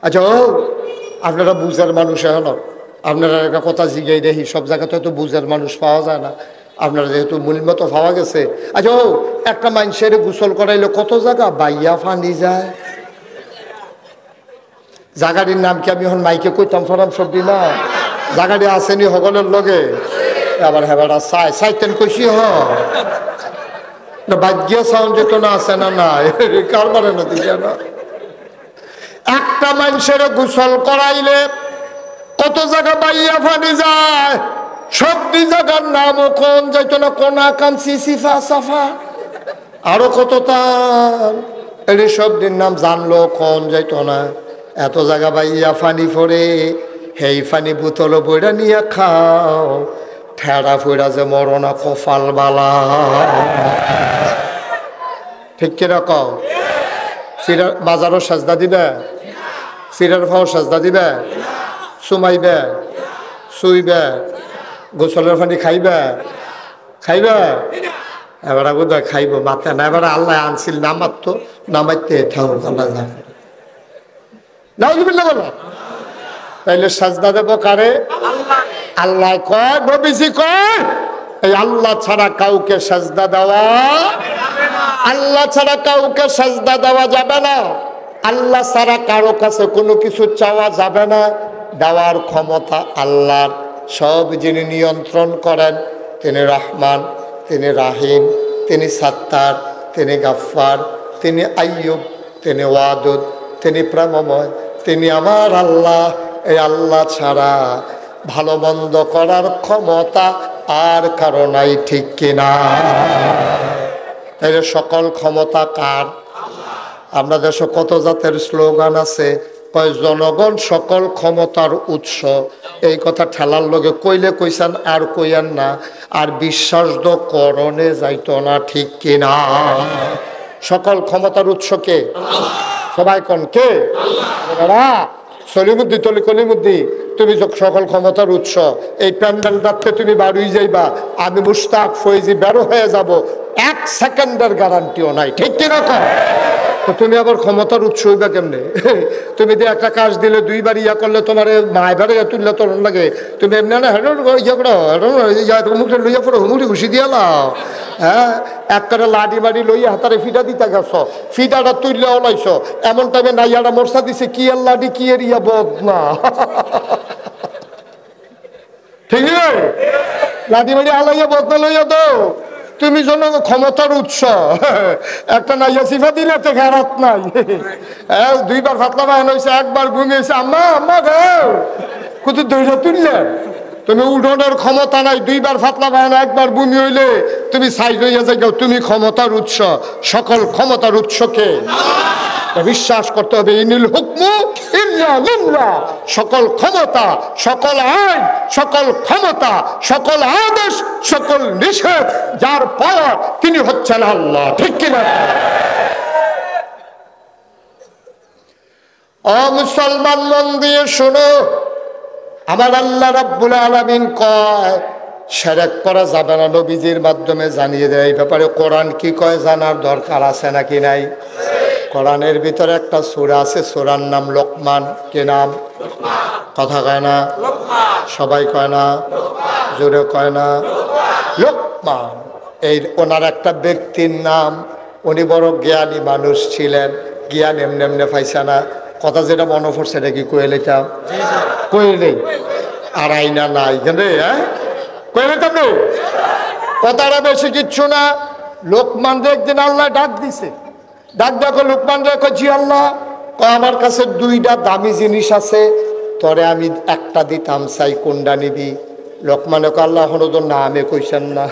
আচ্ছা ও, আপনারা বুঝার মানুষ এখন, আপনারা একটা কথা জিগাই দেখি, সব জায়গাতে তো বুঝার মানুষ পাওয়া যায় না, আপনারা যেহেতু মূলমতো পাওয়া গেছে। আচ্ছা ও, একটা মানুষের গোসল করাইলে কত জায়গা বাইয়া ফানি যায়? জাগাড়ির নাম কি আমি এখন মাইকে কইতাম ফরাম সবদি না? জাগাড়ি আসেনি সকলের লগে? আবার হেবারা সাইতেন কইসি হ ভাগ্যা সাউন্ড যেত না, আছে না? না কারবারে না দিকে না। একটা মানুষের গোসল করাইলে কত জায়গা বাইয়া ফানি যায়? সবটি জায়গার নামও কোন যাইত না, কোনা কাঞ্চি, সিফা, সাফা, আরো কত তার, এই সবটির নাম জানলো কোন যাইত না। এত জায়গা বাইয়া ফানি পড়ে, সেই ফানি বোতল বইরা নিয়ে খাও, ঠেড়া ফুড়া যে মরনা কপাল বালা, ঠিক কিরকম? ফিরার বাজারও সাজদা দিবে, ফিরার ফাও সাজদা দিবে, সুমাইবে, শুইবে, গোসলের পানি খাইবে, খাইবে? এবার বোধ হয় খাইব, মাথা না। এবার আল্লাহ আনছিল নামাতো, নামাইতে ঠাউর করা যাবে না। বলো তাইলে সাজদা দেব কারে? আল্লাহ কয়, নবীজি কয়, এই আল্লাহ ছাড়া কাউকে সাজদা দেওয়া, আল্লাহ ছাড়া কাউকে সাজদা দেওয়া যাবে না। আল্লাহ ছাড়া কারো কাছে কোনো কিছু চাওয়া যাবে না। দেওয়ার ক্ষমতা আল্লাহর। সব যিনি নিয়ন্ত্রণ করেন, তিনি রহমান, তিনি রাহিম, তিনি সাত্তার, তিনি গাফফার, তিনি আইয়ুব, তিনি ওয়াদুদ, তিনি প্রেমময়, তিনি আমার আল্লাহ। এই আল্লাহ ছাড়া ভালো মন্দ করার ক্ষমতা আর কারো নাই, ঠিক কিনা? তাইলে সকল ক্ষমতা কার? আমরা দেশে কত জাতের স্লোগান আছে, কয় জনগণ সকল ক্ষমতার উৎস। এই কথা ঠেলার লগে কইলে কইসান আর কইয়ান না, আর বিশ্বাস তো করণে যাইতো না, ঠিক কিনা? সকল ক্ষমতার উৎস কে? সবাই কোন কে? সলিমুদ্দি তলি কলিমুদ্দি, তুমি সকল ক্ষমতার উৎস। এই প্যান্ডেলটাতে তুমি বাড়ি যাইবা, আমি মুশতাক ফয়েজি বেরো হয়ে যাব, 1 সেকেন্ডের গ্যারান্টিও নাই, ঠিক কিনা? তো তুমি আবার ক্ষমতার উৎস হইবা কেমনে? তুমি যে একটা কাজ দিলে 2 বার ইয়া করলে তোমার মায় বেড়ে তুললে তোর লাগে, তুমি এমনি না ইয়া করো, হুমুকটা লইয়া পড়ো, হুমুকটি ঘুষি দিয়ে লাও। হ্যাঁ, এক করে লাডি বাড়ি লইয়া হাতারে ফিটা দিতে গেছ, ফিটাটা তুললে ওলাইছ, এমন টাইমে নাইয়াটা মরসা দিছে, কি এর লাডি কি এর ইয়া বদ না, ঠিক আছে? লাডি বাড়ি হালাইয়া বদনা লইয়া তো তুমি জন ক্ষমতার উৎস। একটা নাইয়া সিফা দিলে তো ঘেরাত নাই। 2 বার ফাতলা বাহান হয়েছে, 1 বার ঘুমিয়েছে, আম্মা আম্মা গাও কত দইটা তুললেন। তুমি উঠোনের ক্ষমতা নাই, 2 বার ফাতলা বাহান, 1 বার বমি হইলে তুমি সাইড হইয়া যাই, তুমি ক্ষমতার উৎস। সকল ক্ষমতার উৎসকে বিশ্বাস করতে হবে। ইনিল হুকমু ইল্লা লিল্লাহ, সকল ক্ষমতা, সকল আইন, সকল ক্ষমতা, সকল আদেশ, সকল নিষেধ যার পাওয়া তিনি হচ্ছেন আল্লাহ, ঠিক কিনা? ও মুসলমান, মন দিয়ে শোনো, আমার আল্লাহ রাব্বুল আলামিন কয় শিরক করা যাবে না, নবীজির মাধ্যমে জানিয়ে দেয়। এই ব্যাপারে কোরআন কি কয় জানার দরকার আছে নাকি নাই? কোরআনের ভিতরে একটা সূরা আছে, সূরার নাম লোকমান। কি নাম? কথা কয় না, সবাই কয় না, জোরে কয় না, লোকমান। এই ওনার একটা ব্যক্তির নাম, উনি বড় জ্ঞানী মানুষ ছিলেন। জ্ঞান এমনি এমনি পাইছে না, কথা যেটা মনে পড়ছে এটা কি কয়ে লেতাম? কয়ে নেই, আর আইনা নাই রে, হ্যাঁ কয়ে লেতাম রে, কথাটা বেশি কিচ্ছু না। লোকমান রে একদিন আল্লাহ ডাক দিছে, ডাক দেখো লোকমান রে, কইছি আল্লাহ আমার কাছে 2টা দামি জিনিস আছে, তরে আমি একটা দিতাম, চাই কোনটা নিবি? লোকমানে কয় আল্লাহ হলো তো নামে কইছেন না,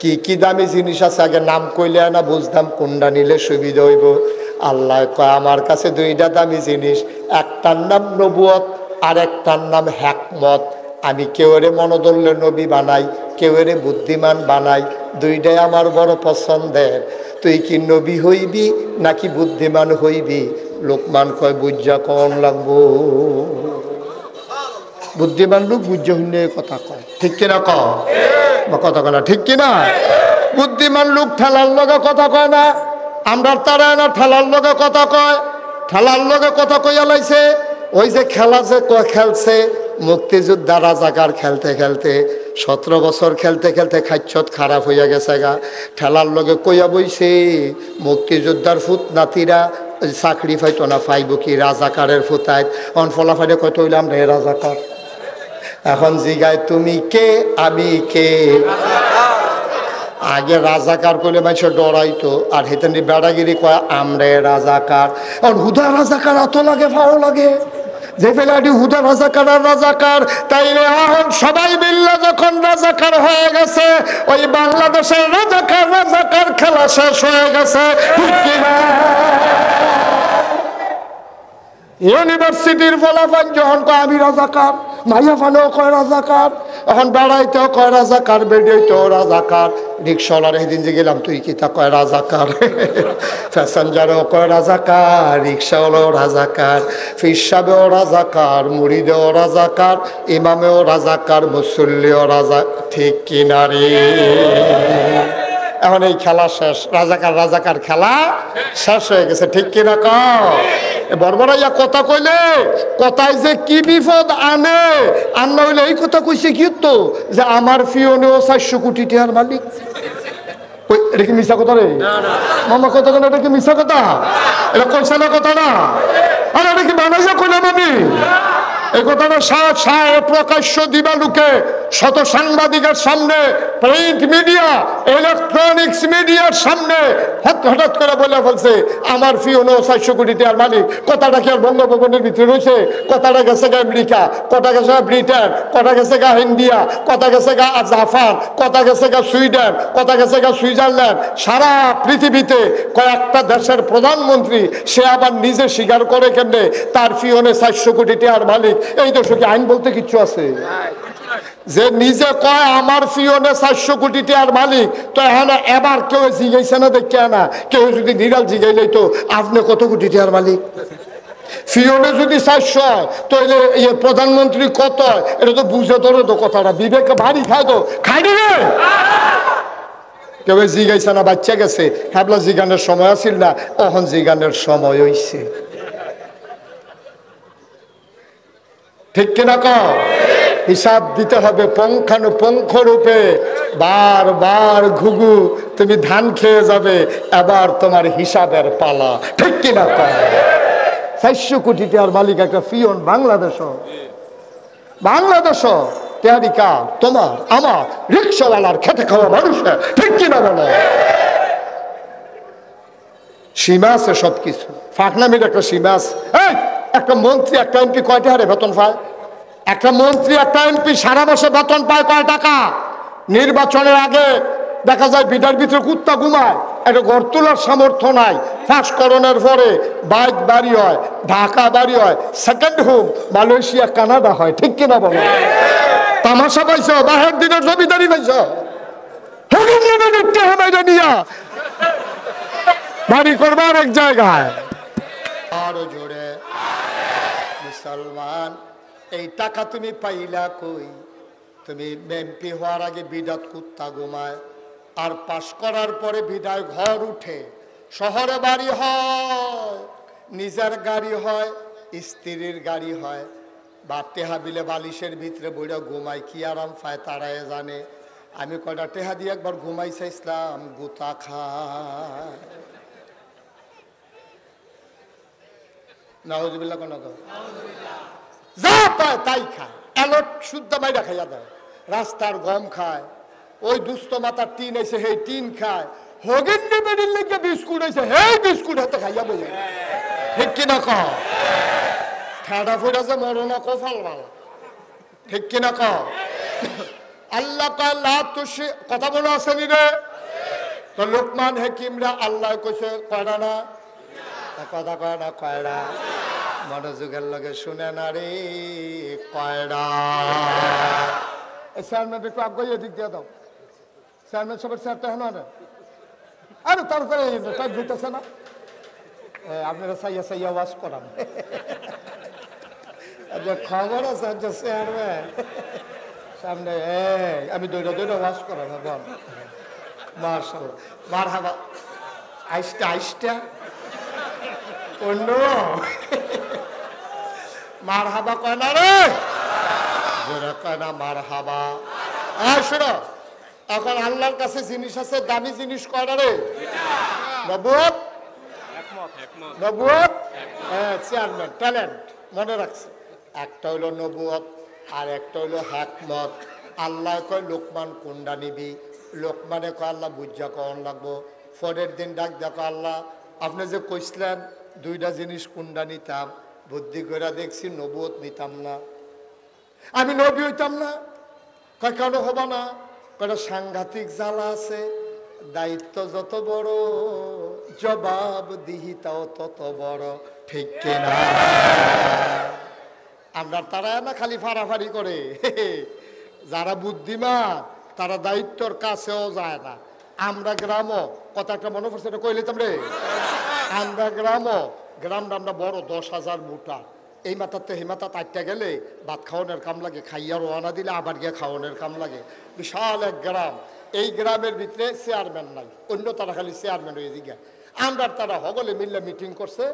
কি কি দামি জিনিস আছে আগে নাম কইলে না বুঝতাম কোনটা নিলে সুবিধা হইব। আল্লাহ কয় আমার কাছে 2টা দামি জিনিস, একটার নাম নবুয়ত আর একটার নাম হিকমত। আমি কেউরে মনোদল্য নবী বানাই, কেউরে বুদ্ধিমান বানাই, 2টাই আমার বড় পছন্দের। তুই কি নবী হইবি নাকি বুদ্ধিমান হইবি? লোকমান কয় বুঝা কন লাগবো, বুদ্ধিমান লোক বুঝা হইলে কথা কয়, ঠিক কিনা? কথা কয় না, ঠিক কিনা? বুদ্ধিমান লোক ঠেলার লগে কথা কয় না, আমরা তারা না ঠেলার লগে কথা কয়। ঠেলার লগে কথা কইয়া লাইছে, ওই যে খেলা যে খেলছে মুক্তিযোদ্ধা রাজাকার, খেলতে খেলতে 17 বছর খেলতে খেলতে খাইছত খারাপ হইয়া গেছে গা। ঠেলার লগে কইয়া বইছে মুক্তিযোদ্ধার ফুত নাতিরা চাকরি পাইতো না, পাইব কি রাজাকারের ফুতায়। অন ফলাফাইলে কয় তৈলাম রে রাজাকার। এখন জিগায় তুমি কে আমি কে? আগে রাজাকার করলে মানুষ ডরাইতো, আর হেতেন বেড়াগিরি কয় আমরে রাজাকার। এখন হুদা রাজাকার এত লাগে, ভালো লাগে যে ফেলাটি হুদা রাজাকার আর রাজাকার। তাইলে এখন সবাই মিল্লা যখন রাজাকার হয়ে গেছে, ওই বাংলাদেশের রাজাকার রাজাকার খেলা শেষ হয়ে গেছে, ঠিক কিনা? ইউনিভার্সিটির ফলাফল যখন কয় আমি রাজাকার, মাইয়া ফানেও কয় রাজাকার, এখন বেড়াইতেও কয় রাজাকার, বেড়াইতেও রাজাকার। রিক্সাওয়ালার সেদিন যে গেলাম তুই কি তা কয় রাজাকার, প্যাসেঞ্জারও কয় রাজাকার, রিক্সাওয়ালাও রাজাকার, ফিরসাবেও রাজাকার, মুড়িদেও রাজাকার, ইমামেও রাজাকার, মুসল্লিও রাজা, ঠিক কিনারে? এখন এই খেলা শেষ, রাজাকার রাজাকার খেলা শেষ হয়ে গেছে, ঠিক কিনা? বরবরাইয়া কথা কইলে কথায় যে কি বিপদ আনে, আর না হইলে এই কথা কইছে কি তো যে আমার ফিওনেও 400 কোটি টাকার মালিক। এটা কি মিশা কথা রে মামা? কথা কেন, এটা কি মিশা কথা? এটা কইছে না কথা না? আর এটা কি বানাইয়া কইলাম আমি? এই কথাটা প্রকাশ্য দিবালুকে শত সাংবাদিকের সামনে, প্রিন্ট মিডিয়া, ইলেকট্রনিক্স মিডিয়ার সামনে হঠাৎ করে বলে বলছে আমার ফিওনো 400 কোটি টাকার মালিক। কথাটা কি আর বঙ্গভবনের ভিতরে রয়েছে? কথাটা গেছে গা আমেরিকা, কথা গেছে গা ব্রিটেন, কথা গেছে গা ইন্ডিয়া, কথা গেছে গা জাপান, কথা গেছে গা সুইডেন, কথা গেছে গা সুইজারল্যান্ড। সারা পৃথিবীতে কয়েকটা দেশের প্রধানমন্ত্রী সে আবার নিজে স্বীকার করে কেমনে তার ফিওনে 400 কোটি টাকার মালিক। এই দেশে কি আইন বলতে কিছু আছে? যে নিজে কয় আমার ফিওনে 400 কোটি টাকার মালিক, তো এখানে এবার কেউ জিগাইছে না দেখে না? কেউ যদি নিরাল জিগাই লইতো আপনি কত কোটি টাকার মালিক? ফিওনে যদি 400 হয় তো প্রধানমন্ত্রী কত হয়? এটা তো বুঝে ধরে তো কথাটা, বিবেকে ভারী খায় তো খাই রে। কেউ জিগাইছে না, বাচ্চা গেছে হ্যাবলা জিগানের সময় আছিল না, অহন জিগানের সময় হইছে। ঠিক কিনা কও? হিসাব দিতে হবে পুঙ্খানুপুঙ্খ রূপে। বারবার ঘুঘু তুমি ধান খেয়ে যাবে, এবার তোমার হিসাবের পালা। ঠিক কিনা কও? 400 কোটি টাকার মালিক একটা ফিওন বাংলাদেশ, তেহারিকা তোমার আমার রিক্সাওয়ালার খেতে খাওয়া মানুষের। ঠিক কিনা বলো? সীমা আছে সবকিছু, ফাঁকনামির একটা সীমা আছে। একটা মন্ত্রী একটা এমপি কয়টা হারে বেতন পায়? একটা মন্ত্রী একটা এমপি সারা মাসে বেতন পায় কয় টাকা? নির্বাচনের আগে দেখা যায় বিটার ভিতরে কুত্তা ঘুমায়, একটা ঘর তোলার সামর্থ্য নাই। ফাঁস করণের পরে বাইক বাড়ি হয়, ঢাকা বাড়ি হয়, সেকেন্ড হোম মালয়েশিয়া কানাডা হয়। ঠিক কিনা বলো? তামাশা পাইছ? বাহের দিনের জমিদারি পাইছ? বাড়ি করবার এক জায়গায় আরো জোরে মুসলমান। এই টাকা তুমি পাইলা কই? তুমি এমপি হওয়ার আগে বিদাত কুত্তা ঘুমায়, আর পাশ করার পরে বিদায় ঘর উঠে, শহরে বাড়ি হয়, নিজের গাড়ি হয়, স্ত্রীর গাড়ি হয়, বা টেহা বিলে বালিশের ভিতরে বইটা ঘুমায়, কি আরাম পায় তারাই জানে। আমি কয়টা টেহা দিয়ে একবার ঘুমাই চাইছিলাম, গুতা খায়। নাউজুবিল্লাহ কোন যা পায় তাই খায়, এলট শুদ্ধ মাইরা খাইয়া দেয়। রাস্তার গম খায়, ওই দুস্থ মাথার টিন এসে সেই টিন খায়, হগিন্নি বেডির লেগে বিস্কুট এসে সেই বিস্কুট হাতে খাইয়া বোঝে। ঠিক কিনা কও? ঠাডা ফুটা যে মরনা কফাল বালা। ঠিক কিনা কও? আল্লাহ কথা বলা আসেনি রে? তো লোকমান হাকিমরা আল্লাহ কইছে কয়টা না? কথা কয় না? কয়টা? মনোযোগের লগে শুনে না রে, কয়টা? চেয়ারম্যান একটু আগে এদিক দিয়ে দাও। চেয়ারম্যান সবার চেয়ারটা হেন না, আরে তাড়াতাড়ি টাইম দিতেছে না। আপনারা সাইয়া সাইয়া ওয়াশ করান। খবর আছে চেয়ারম্যান সামনে, আমি দৌড়া দৌড়া ওয়াশ করাবো। বল মার্শাল মার হাবা আইসটা আইসটা অন্য মার হাবা কয় না রে, জোরে কয় না মার হাবা। শোনো, এখন আল্লাহর কাছে জিনিস আছে, দামি জিনিস কয়টা রে? নবুয়ত, নবুয়ত, চেয়ারম্যান ট্যালেন্ট মনে রাখছে। একটা হইলো নবুয়ত আর একটা হইলো হিকমত। আল্লাহ কয় লোকমান কোনটা নিবি? লোকমানে কয় আল্লাহ বুঝা কন লাগবো। পরের দিন ডাক দেখো আল্লাহ আপনি যে কইছিলেন দুইটা জিনিস কোনটা নিতাম, বুদ্ধি করে দেখছি নবুয়ত নিতাম না, আমি নবী হইতাম না। কয় কেন হবা না? কয়টা সাংঘাতিক জ্বালা আছে, দায়িত্ব যত বড় জবাব দিহিতাও তত বড়। ঠিক কিনা? আমরা তারা না খালি ফাড়াফাড়ি করে, যারা বুদ্ধিমান তারা দায়িত্বর কাছেও যায় না। আমরা গ্রামও কত একটা মনে পড়ছে, এটা কইলে তোমরে, আমরা গ্রামটা আমরা বড় 10,000 ভোটার। এই মাথাতে এই মাথা তাইটা গেলে ভাত খাওয়ানোর কাম লাগে, খাইয়া রওনা দিলে আবার গিয়ে খাওয়ানোর কাম লাগে। বিশাল এক গ্রাম, এই গ্রামের ভিতরে চেয়ারম্যান নাই, অন্য তারা খালি চেয়ারম্যান হয়ে দিকে। আমরা তারা হগলে মিললে মিটিং করছে,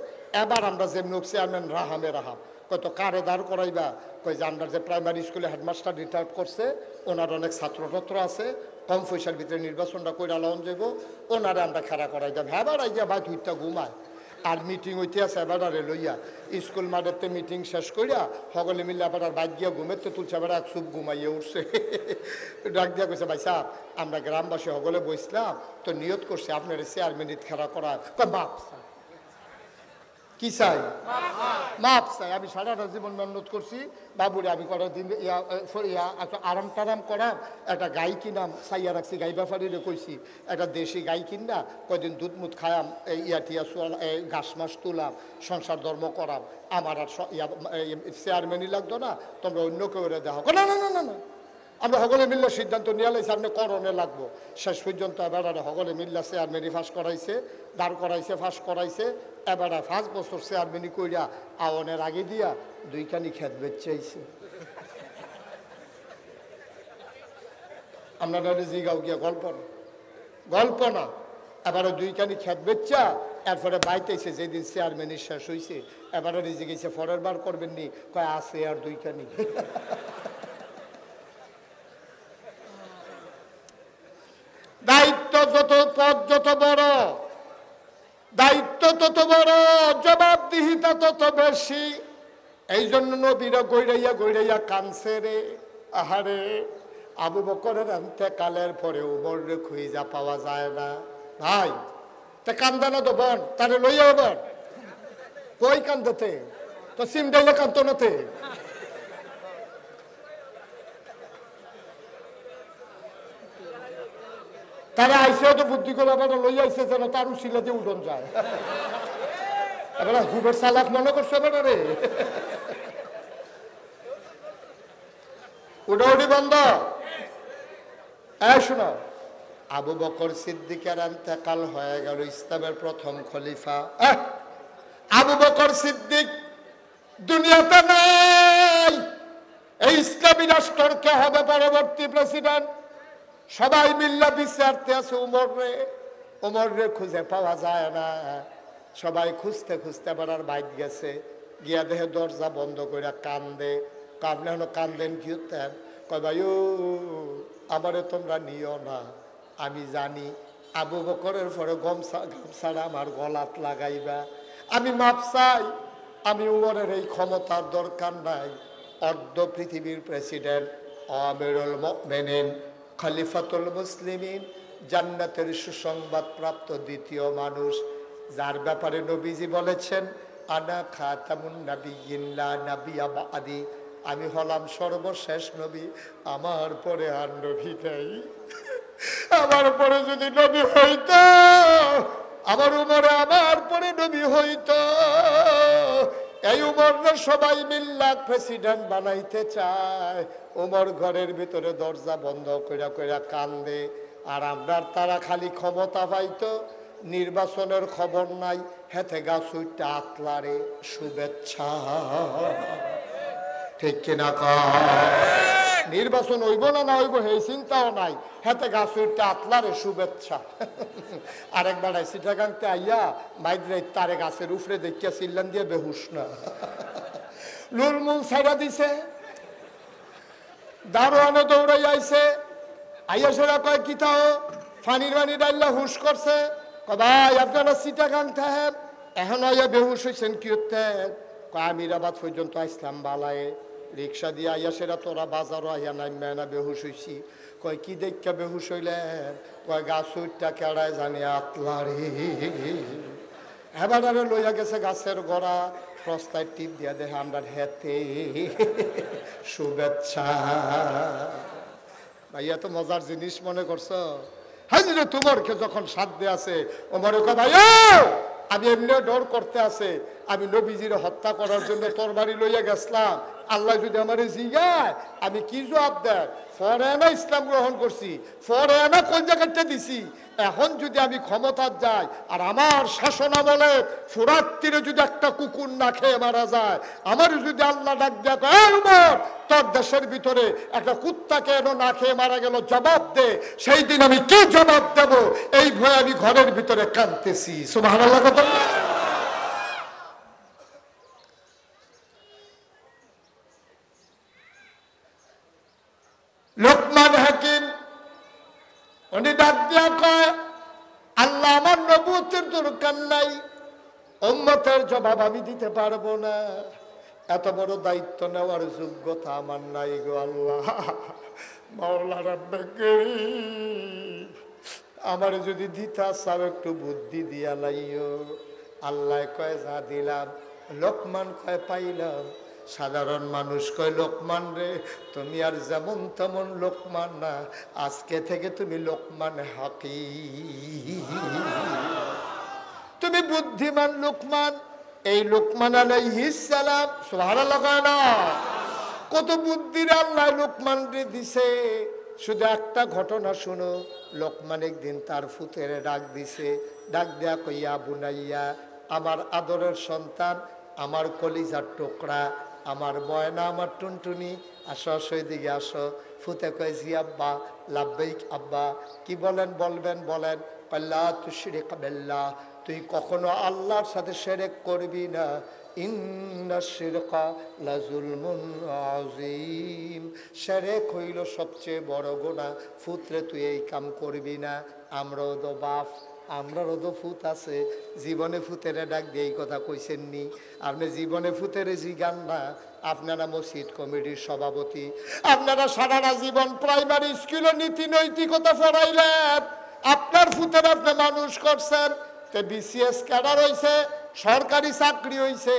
এবার আমরা যে নোক চেয়ারম্যান রাহামে রাহাম কত কারে দাঁড় করাইবা? কই যে আমরা যে প্রাইমারি স্কুলে হেডমাস্টার রিটায়ার্ড করছে, ওনার অনেক ছাত্রছাত্র আছে, কম পয়সার ভিতরে নির্বাচনটা করে লাউন যাব, ওনারে আমরা খেলা করাই যাব। হ্যাঁ বাড়াই যা ভাই তুইটা ঘুমায়। আর মিটিং হইতে আছে এবারে লইয়া স্কুল মাঠেতে মিটিং শেষ করিয়া সকলে মিলে আবার বাইক গিয়া ঘুমেতে তুলছে আবার এক চুপ ঘুমাইয়ে উঠছে ডাক দিয়া কইছে ভাই সাহেব আমরা গ্রামবাসী সকলে বসলাম তো নিয়ত করছে আপনার চেয়ারম্যানিত খেলা করা বাপ কি চাই মাপ চাই আমি সারাটা জীবন মেহনত করছি বাবুরে আমি করার দিন একটা আরাম টারাম করাম একটা গাই কিনাম চাইয়া রাখছি গাই ব্যাপারীরে কইছি একটা দেশি গাই কিনা কয়দিন দুধ মুধ খায়াম টিয়া ঘাস মাস তুলাম সংসার ধর্ম করাম আমার আর চেয়ারম্যানই লাগতো না তোমরা অন্য কেউ দেখো না না না না না আমরা সকলে মিললে সিদ্ধান্ত নিয়ে লাইছি আপনি করণে লাগবো শেষ পর্যন্ত এবার সকলে মিললে চেয়ারম্যানই ফাঁস করাইছে দাঁড় করাইছে ফাঁস করাইছে এবার 5 বছর চেয়ারম্যানই কইরা আওয়ানের আগে দিয়া 2খানি খেত বেচাইছে আপনারা জিগাও গিয়া গল্প না এবারে 2খানি খেত বেচা এরপরে বাইতেছে যেদিন চেয়ারম্যানই শেষ হয়েছে এবারে রিজি গেছে পরের বার করবেন নি কয় আছে আর 2খানি দায়িত্ব যত পদ যত বড় দায়িত্ব তত বড় জবাবদিহিতা তত বেশি এই জন্য নবীরা গৈরাইয়া কানছে রে আহারে আবু বকরের ইন্তেকালের পরে উমরে খুঁজা পাওয়া যায় না ভাই তে কান্দা না তো বোন তারে লইয়া বোন কই কান্দতে তো সিম ডাইলে কান্দতো নাতে তারা আইসেও তো বুদ্ধি করে আবার লই আইসে যেন তার উশিলাতে উঠন যায় এবার হুবের সালাক মনে করছে এবার রে উডাউডি বন্ধ শোনো আবু বকর সিদ্দিকের ইন্তেকাল হয়ে গেল ইসলামের প্রথম খলিফা আবু বকর সিদ্দিক দুনিয়াতে নাই এই ইসলামী রাষ্ট্রের কে হবে পরবর্তী প্রেসিডেন্ট সবাই মিল্লা বিচারতে আছে উমর রে খুঁজে পাওয়া যায় না সবাই খুঁজতে খুঁজতে বেড়ার বাইক গেছে গিয়া দেহে দরজা বন্ধ করে কান্দে আপনি এখন কান্দেন কি হতেন কয় ভাই ও আমারে তোমরা নিও না আমি জানি আবু বকরের পরে গামছাড়া আমার গলাত লাগাইবা আমি মাপ চাই আমি উমরের এই ক্ষমতার দরকার নাই অর্ধ পৃথিবীর প্রেসিডেন্ট আমিরুল মুমিনিন খলিফাতুল মুসলিমিন জান্নাতের সুসংবাদ প্রাপ্ত দ্বিতীয় মানুষ যার ব্যাপারে নবীজি বলেছেন আনা খাতামুন নাবিয়্যিন লা নাবিয়্যা বাদি আমি হলাম সর্বশেষ নবী আমার পরে আর নবী নেই আমার পরে যদি নবী হইতো আমার উমরে আমার পরে নবী হইতো এই উমর সবাই মিল্লা প্রেসিডেন্ট বানাইতে চায় উমর ঘরের ভিতরে দরজা বন্ধ কইরা কইরা কান্দে আর আপনার তারা খালি ক্ষমতা পাইতো নির্বাচনের খবর নাই হেতে গাছুইটা আতলারে শুভেচ্ছা ঠিক কিনা নির্বাচন হইব না না হইব সেই চিন্তাও নাই হেতে গাছুইটা আতলারে শুভেচ্ছা আরেকবার সিটাগাংতে আইয়া মাইদ্রে তারে গাছের উপরে দেখিয়া চিল্লান দিয়ে বেহুশ না লুলমুল ছাইড়া দিছে দারোয়ানে দৌড়াই আইছে আইয়া সেরা কয় কি তাও ফানির বানি ডাইল্লা হুশ করছে ভাই আপনারা সিটাগাং থাকেন এখন আইয়া বেহুশ হয়েছেন কি হতেন আমিরাবাদ পর্যন্ত আসলাম বালায় রিক্সা দিয়ে আইয়া সেরা তোরা বাজারও আইয়া নামবে না বেহুশ হয়েছি কয় কি দেখা বেহুশ হইলেন কয় গাছ উঠটা কেড়ায় জানি আতলারে এবারে লইয়া গেছে গাছের গোড়া প্রস্তায় টিপ দিয়া দেখে আমরা হেতে শুভেচ্ছা ভাইয়া তো মজার জিনিস মনে করছো হাজিরে তোমারকে যখন সাধ্যে আছে ওমর কয় ভাই আমি এমনি ডর করতে আছে আমি নবীজির হত্যা করার জন্য তোর বাড়ি লইয়া গেছিলাম আল্লাহ যদি আমার জিগায় আমি কি জবাব দেয় ফরেনা ইসলাম গ্রহণ করছি ফরেনা কোন জায়গাটা দিছি এখন যদি আমি ক্ষমতা যাই আর আমার শাসন আমলে ফুরাত তীরে যদি একটা কুকুর না খেয়ে মারা যায় আমার যদি আল্লাহ ডাক দেয় উমর তোর দেশের ভিতরে একটা কুত্তা কেন না খেয়ে মারা গেল জবাব দে সেই দিন আমি কি জবাব দেব এই ভয়ে আমি ঘরের ভিতরে কাঁদতেছি সুবহানাল্লাহ কথা লোকমান হাকিম উনি ডাক দিয়া কয় আল্লাহ আমার নবুয়তের দরকার নাই উম্মতের জবাব আমি দিতে পারবো না, এত বড় দায়িত্ব নেওয়ার যোগ্যতা আমার নাই গো আল্লাহ। মাওলা রাব্বে কারীম, আমার যদি দিতা চাও একটু বুদ্ধি দিয়া লাইও। আল্লাহ কয় যা দিলাম। লোকমান কয় পাইলাম। সাধারণ মানুষ কয় লোকমান রে তুমি আর যেমন তেমন লোকমান না, আজকে থেকে তুমি লোকমান হাকিম, তুমি বুদ্ধিমান লোকমান। এই লোকমান আলাইহিস সালাম, সুবহানাল্লাহ কয় না, কত বুদ্ধির আল্লাহ লোকমান রে দিছে। শুধু একটা ঘটনা শুনো। লোকমান একদিন তার ফুতেরে ডাক দিছে, ডাক দেয়া কইয়া বুনাইয়া, আমার আদরের সন্তান, আমার কলিজার টুকরা, আমার ময়না, আমার টুনটুনি, আসো আসো এদিকে আসো। ফুতে কয় জি আব্বা। লাব্বাইক আব্বা। কি বলেন? বলবেন বলেন। লা তুশরিক বিল্লাহ, তুই কখনো আল্লাহর সাথে শিরক করবি না। ইন্না শিরকা লাযুলমুন আযীম, শিরক হইল সবচেয়ে বড় গুনাহ। ফুতরে তুই এই কাম করবি না। আমরাও তো বাপ, আমরারও তো ফুত আছে। জীবনে ফুতেরে ডাক দিয়ে এই কথা কইছেননি? আপনি জীবনে ফুতেরে জিগান না। আপনারা মসজিদ কমিটির সভাপতি, আপনারা সারাটা জীবন প্রাইমারি স্কুলে নীতি নৈতিকতা পড়াইলেন, আপনার ফুতের আপনি মানুষ করছেন, বিসিএস ক্যাডার হইছে, সরকারি চাকরি হইছে,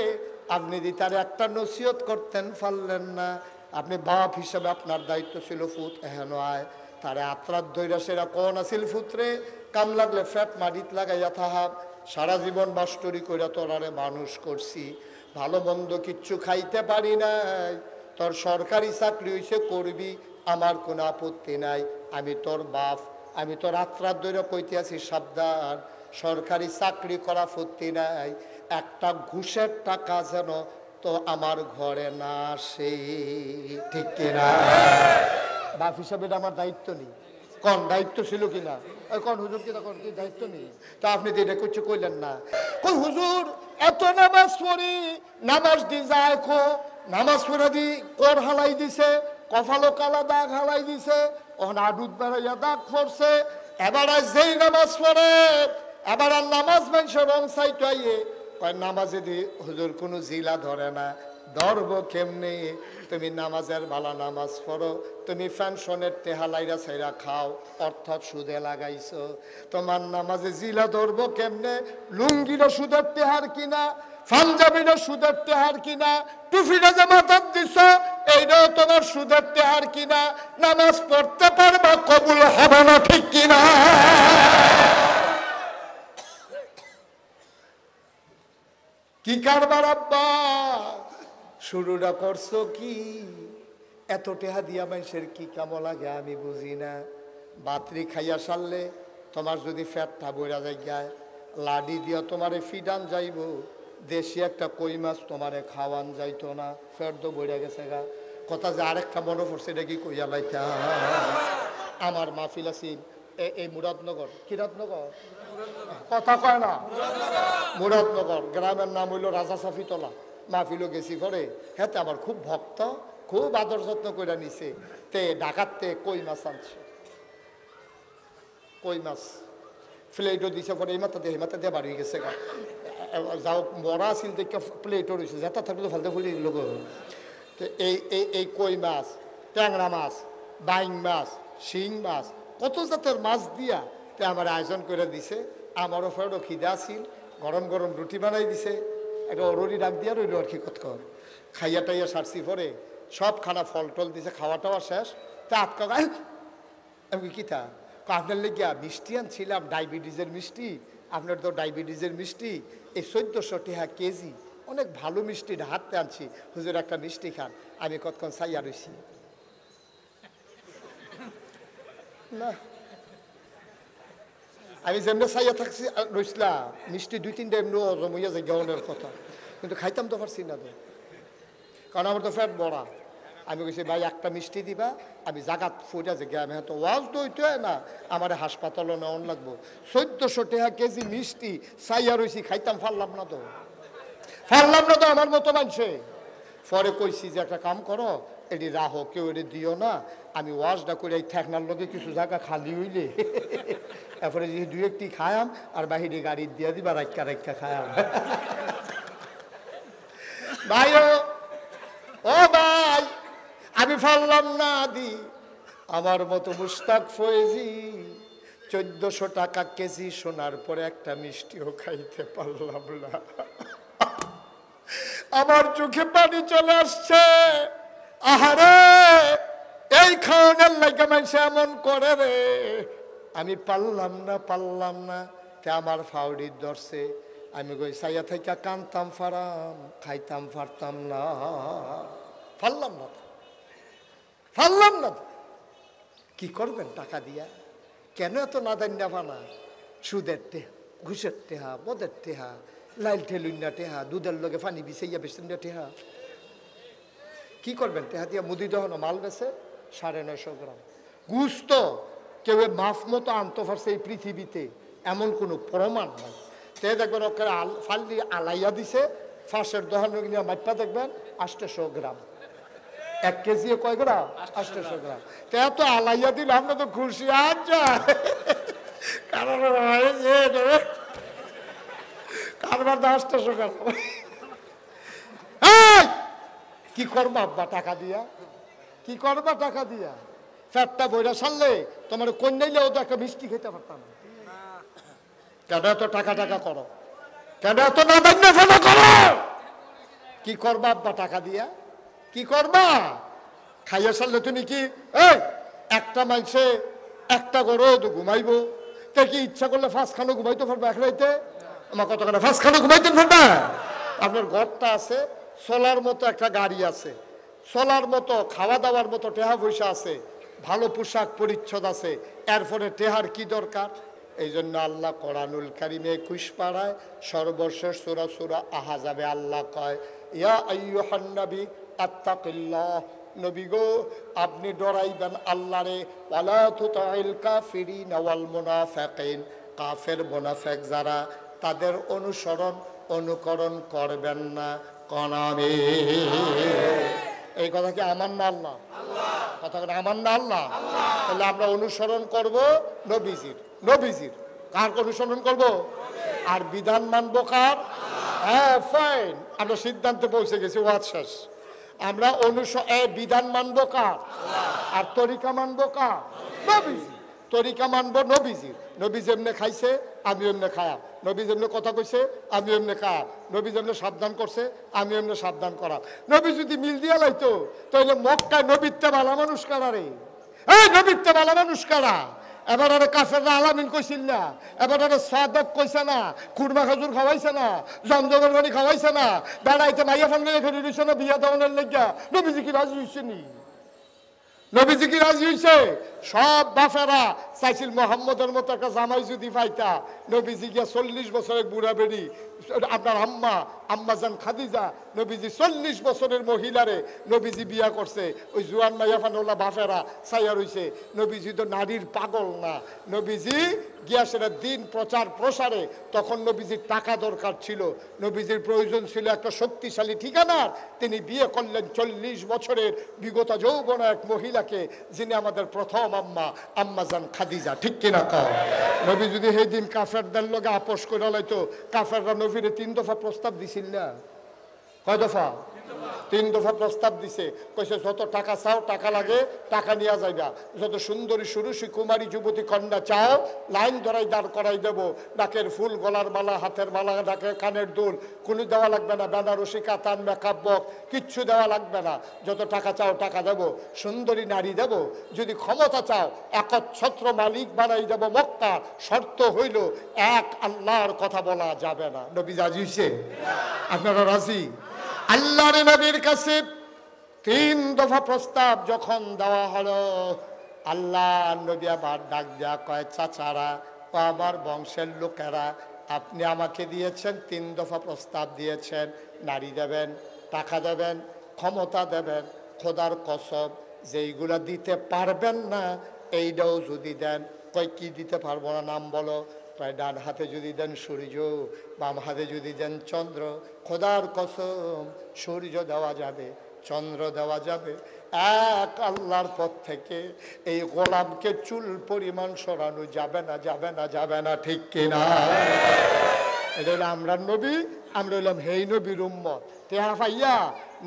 আপনি যদি তার একটা নসিহত করতেন পারলেন না। আপনি বাপ হিসাবে আপনার দায়িত্ব ছিল ফুত এহেন আয় তারে আত্রাত ধৈরা সেরা কোন আসিল ফুতরে, কাম লাগলে ফ্যাট মাটিত লাগাইয়া থাহাব। সারা জীবন মাস্টরি কইরা তোরারে মানুষ করছি, ভালো মন্দ কিচ্ছু খাইতে পারি নাই। তোর সরকারি চাকরি হইছে, করবি, আমার কোনো আপত্তি নাই। আমি তোর বাপ, আমি তোর আত্রাত ধৈরা কইতে আছি সাবধান, সরকারি চাকরি করা ফুর্তি নাই। একটা ঘুষের টাকা যেন তো আমার ঘরে না আসে, ঠিক কিনা? বাপ হিসাবে আমার দায়িত্ব নেই? কোন দায়িত্ব ছিল কিনা? কোন হুজুর কিনা কোন কি দায়িত্ব নেই? তা আপনি তো এটা কিছু কইলেন না। কোন হুজুর এত নামাজ পড়ি, নামাজ দি যায় খো, নামাজ পড়া দি কর হালাই দিছে, কপালো কালা দাগ হালাই দিছে, ওখানে আডুদ বেড়াইয়া দাগ পড়ছে। এবার যেই নামাজ পড়ে, এবার আর নামাজ মানুষের রং সাইট আইয়ে কয় নামাজে দি হুজুর কোনো জিলা ধরে না। ধরবো কেমনি? তুমি নামাজের বালা নামাজ পড়ো, তুমি পেনশনের টেহা লাইরা সাইরা খাও, অর্থাৎ সুদে লাগাইছো, তোমার নামাজে জিলা ধরবো কেমনে? লুঙ্গিরও সুদের টেহার কিনা, পাঞ্জাবিরও সুদের টেহার কিনা, টুফিটা যে মাথার দিছ এইটাও তোমার সুদের টেহার কিনা, নামাজ পড়তে পারবা, কবুল হবে না, ঠিক কিনা? কি কারবার আব্বা শুরুটা করছো কি? এত টেহা দিয়া মানুষের কি কামো লাগে আমি বুঝি না। বাতরি খাইয়া সারলে তোমার যদি ফ্যাটটা বইরা যায়, লাডি দিয়া তোমারে ফিডান যাইব, দেশি একটা কই মাছ তোমারে খাওয়ান যাইতো না, ফ্যাট তো বইরা গেছে গা। কথা যে আরেকটা মনে পড়ছে, এটা কি কইয়া লাইতা? আমার মাহফিল আছিল এই মুরাদনগর, কিরাতনগর কথা কয় না, মুরাদনগর গ্রামের নাম হইল রাজা সাফিতলা। মাহফিলও গেছি করে, হ্যাঁ আমার খুব ভক্ত, খুব আদর যত্ন করে নিছে। তে ঢাকাতে কই মাছ আনছে, কই মাছ প্লেটও দিছে পরে, এই মাথা দিয়ে এই মাথা দিয়ে বাড়ি গেছে গা। যাও মরা আছিল দেখে প্লেটও রয়েছে, যেটা থাকলে ফালতে ফুলি লোক। তো এই কই মাছ, ট্যাংরা মাছ, বাইং মাছ, শিং মাছ, কত জাতের মাছ দিয়া তে আমার আয়োজন করে দিছে। আমারও ফেরো খিদে আসিল, গরম গরম রুটি বানাই দিছে, একটা অরুরি ডাক দিয়া রইল আর কি কতক্ষণ। খাইয়া টাইয়া সারছি পরে সব খানা ফল টল দিছে, খাওয়া টাওয়া শেষ। তা আটকা গাই আমি কি তা আপনার লেগিয়া মিষ্টি আনছিলাম, ডায়াবেটিসের মিষ্টি, আপনার তো ডায়াবেটিসের মিষ্টি, এই 1400 টাকা কেজি, অনেক ভালো মিষ্টি হাতে আনছি, হুজুর একটা মিষ্টি খান। আমি কতক্ষণ চাইয়া রইছি না, আমি যেমনি চাইয়া থাকছি রইসলাম, মিষ্টি 2-3টা এমনি হজম হইয়া যায় গনের কথা, কিন্তু খাইতাম তো পারছি না তো, কারণ আমার তো ফ্যাট বড়া। আমি কইছি ভাই একটা মিষ্টি দিবা, আমি জাগাত ফুটা যে আমি হয়তো ওয়াজ তো হইতে হয় না, আমার হাসপাতালও নেওয়ান লাগবো। 1400 টাকা কেজি মিষ্টি চাইয়া রইছি, খাইতাম পারলাম না তো, পারলাম না তো আমার মতো মানছে। পরে কইছি যে একটা কাম করো, এটি রাহো, কেউ এটি দিও না, আমি ওয়াশটা করে এই ঠেকনার লোকে কিছু জায়গা খালি হইলে এরপরে যে দুই একটি খায়াম আর বাহিরে গাড়ি দিয়ে দিবা, রাইকা রাইকা খায়াম। ভাই ও ভাই, আমি ফাললাম না দি, আমার মতো মুস্তাক ফয়েজি 1400 টাকা কেজি শোনার পরে একটা মিষ্টিও খাইতে পারলাম না। আমার চোখে পানি চলে আসছে। আহারে, এই খাওয়ানোর লাগে মানুষ এমন করে রে। আমি পারলাম না কে আমার ফাউডির ধরছে। আমি কই সাইয়া থেকে কানতাম ফারাম, খাইতাম পারতাম না, পারলাম না। কি করবেন টাকা দিয়া? কেন এত নাদান্যা বানা? সুদের টেহা, ঘুষের টেহা, মদের টেহা, লাইল ঠেলুন্যা টেহা, দুধের লগে পানি বিছাইয়া বেসুন্যা টেহা। কি করবেন টেহা দিয়া? মুদি দহন মাল বেছে 950 গ্রাম গুস্ত কেউ মাফ মতো আনতে পারছে এই পৃথিবীতে, এমন কোনো প্রমাণ নাই। তে দেখবেন ওকে ফাল্লি আলাইয়া দিছে, ফাঁসের দহন নিয়ে মাইপা দেখবেন 800 গ্রাম। 1 কেজি কয় গ্রাম? 800 গ্রাম। তে এত আলাইয়া দিল, আমরা তো খুশি। আচ্ছা কারবার 800 গ্রাম। কি করবা আব্বা টাকা দিয়া? কি করবা টাকা দিয়া? ফ্যাটটা বইরা সারলে তোমার কন্যাইলেও তো একটা মিষ্টি খেতে পারতাম না। কেন এত টাকা করো? কেন এত নাদান্য ফেলা করো? কি করবা আব্বা টাকা দিয়া? কি করবা? খাইয়া সারলে তুমি কি এই একটা মাংসে একটা গরো তো ঘুমাইবো, তা কি ইচ্ছা করলে 5 খানো ঘুমাইতে পারবো এক রাইতে? আমার কত করে 5 খানো ঘুমাইতে পারবা? আপনার ঘরটা আছে, সোলার মতো একটা গাড়ি আছে, সোলার মতো খাওয়া দাওয়ার মতো টেহা পয়সা আছে, ভালো পোশাক পরিচ্ছদ আছে, এরপরে টেহার কি দরকার? এই জন্য আল্লাহ কোরআনুল কারিমে 21 পাড়ায় সর্বশেষ সূরা আহজাবে আল্লাহ কয়, ইয়া আইয়ুহান নবী আত্তাকিল্লাহ, নবী গো আপনি ডরাইবেন আল্লাহরে, ওয়ালা তুতিল কাফিরিন ওয়াল মুনাফিকিন, কাফের মুনাফিক যারা তাদের অনুকরণ করবেন না। কনামে এই কথা কি আমার না আল্লাহ? কথা আমার না আল্লাহ? তাহলে আমরা অনুসরণ করব নবীজির। কার অনুসরণ করব? আর বিধান মানব কার? হ্যাঁ ফাইন, আমরা সিদ্ধান্তে পৌঁছে গেছি, ওয়াজ শেষ। আমরা বিধান মানব কার? আর তরিকা মানব কার? নবীজি। তরিকা মানব নবীজির। নবী যেমনে খাইছে আমি এমনি খায়া, নবী যেমনি কথা কইছে আমি এমনি খায়া, নবী যেমনি সাবধান করছে আমি এমনি সাবধান করা। নবী যদি মিল দিয়া লাইতো তাহলে মক্কায় নবীত্বে বালা মানুষ কারা রে? এই নবীত্বে বালা মানুষ কারা? এবার আরে কাফেররা আলামিন কইছিল না, এবার আরে সাদক কইছে না, খুরমা খাজুর খাওয়াইছে না, জমজমের পানি খাওয়াইছে না, বেড়াইতে মাইয়া ফান্ডে এখানে রইছে না বিয়া দেওয়ানের লেগা। নবীজি কি রাজি হইছে নি? নবীজি কি রাজি হইছে? সব বাফেরা চাইছিল মোহাম্মদের মতো একটা জামাই যদি পাইতা। নবীজি গিয়া 40 বছরের বুড়া বেড়ি, আপনার আম্মাজান খাদিজা, নবীজি 40 বছরের মহিলারে নবীজি বিয়া করছে। ওই জুয়ান মাইয়া ফানোলা বাফেরা চাইয়া রইছে। নবীজি তো নারীর পাগল না। নবীজি গিয়া সেটা দিন প্রচার প্রসারে, তখন নবীজির টাকা দরকার ছিল, নবীজির প্রয়োজন ছিল একটা শক্তিশালী ঠিকানার। তিনি বিয়ে করলেন 40 বছরের বিগত যৌবন এক মহিলাকে, যিনি আমাদের প্রথম আম্মাজান খাদিজা। ঠিক কিনা কও? নবী যদি সেই দিন কাফেরদের লগে আপোষ করে লাইতো, কাফেররা নবীরে 3 দফা প্রস্তাব দিছিল না? কয় দফা? 3 দফা প্রস্তাব দিছে। কইছে যত টাকা চাও, টাকা লাগে টাকা নিয়ে যাইবা, যত সুন্দরী সুরুষী কুমারী যুবতী কন্যা চাও লাইন ধরাই দাঁড় করাই দেব, নাকের ফুল, গলার মালা, হাতের মালা, নাকের কানের দুল কোনো দেওয়া লাগবে না, বেনারসি কাতান মেকআপ বক্স কিচ্ছু দেওয়া লাগবে না। যত টাকা চাও টাকা দেব, সুন্দরী নারী দেব, যদি ক্ষমতা চাও একচ্ছত্র মালিক বানাই দেব মক্কা। শর্ত হইল এক আল্লাহর কথা বলা যাবে না। নবী রাজি হইছে? আপনারা রাজি? আল্লাহর নবীর কাছে 3 দফা প্রস্তাব যখন দেওয়া হলো, আল্লাহ নবী আবার ডাক দেয়া কয়, চাচারা ও আমার বংশের লোকেরা, আপনি আমাকে দিয়েছেন 3 দফা প্রস্তাব দিয়েছেন, নারী দেবেন, টাকা দেবেন, ক্ষমতা দেবেন, খোদার কসম যেইগুলা দিতে পারবেন না এইটাও যদি দেন। কয় কি দিতে পারবো না? নাম বলো। তাই ডান হাতে যদি দেন সূর্য, বাম হাতে যদি দেন চন্দ্র, খোদার কসম সূর্য দেওয়া যাবে, চন্দ্র দেওয়া যাবে, এক আল্লাহর পথ থেকে এই গোলামকে চুল পরিমাণ সরানো যাবে না, যাবে না, যাবে না, ঠিক কিনা? এটা হলো আমরা নবী, আমরা হইলাম হেই নবীর উম্মত। তেহা ভাইয়া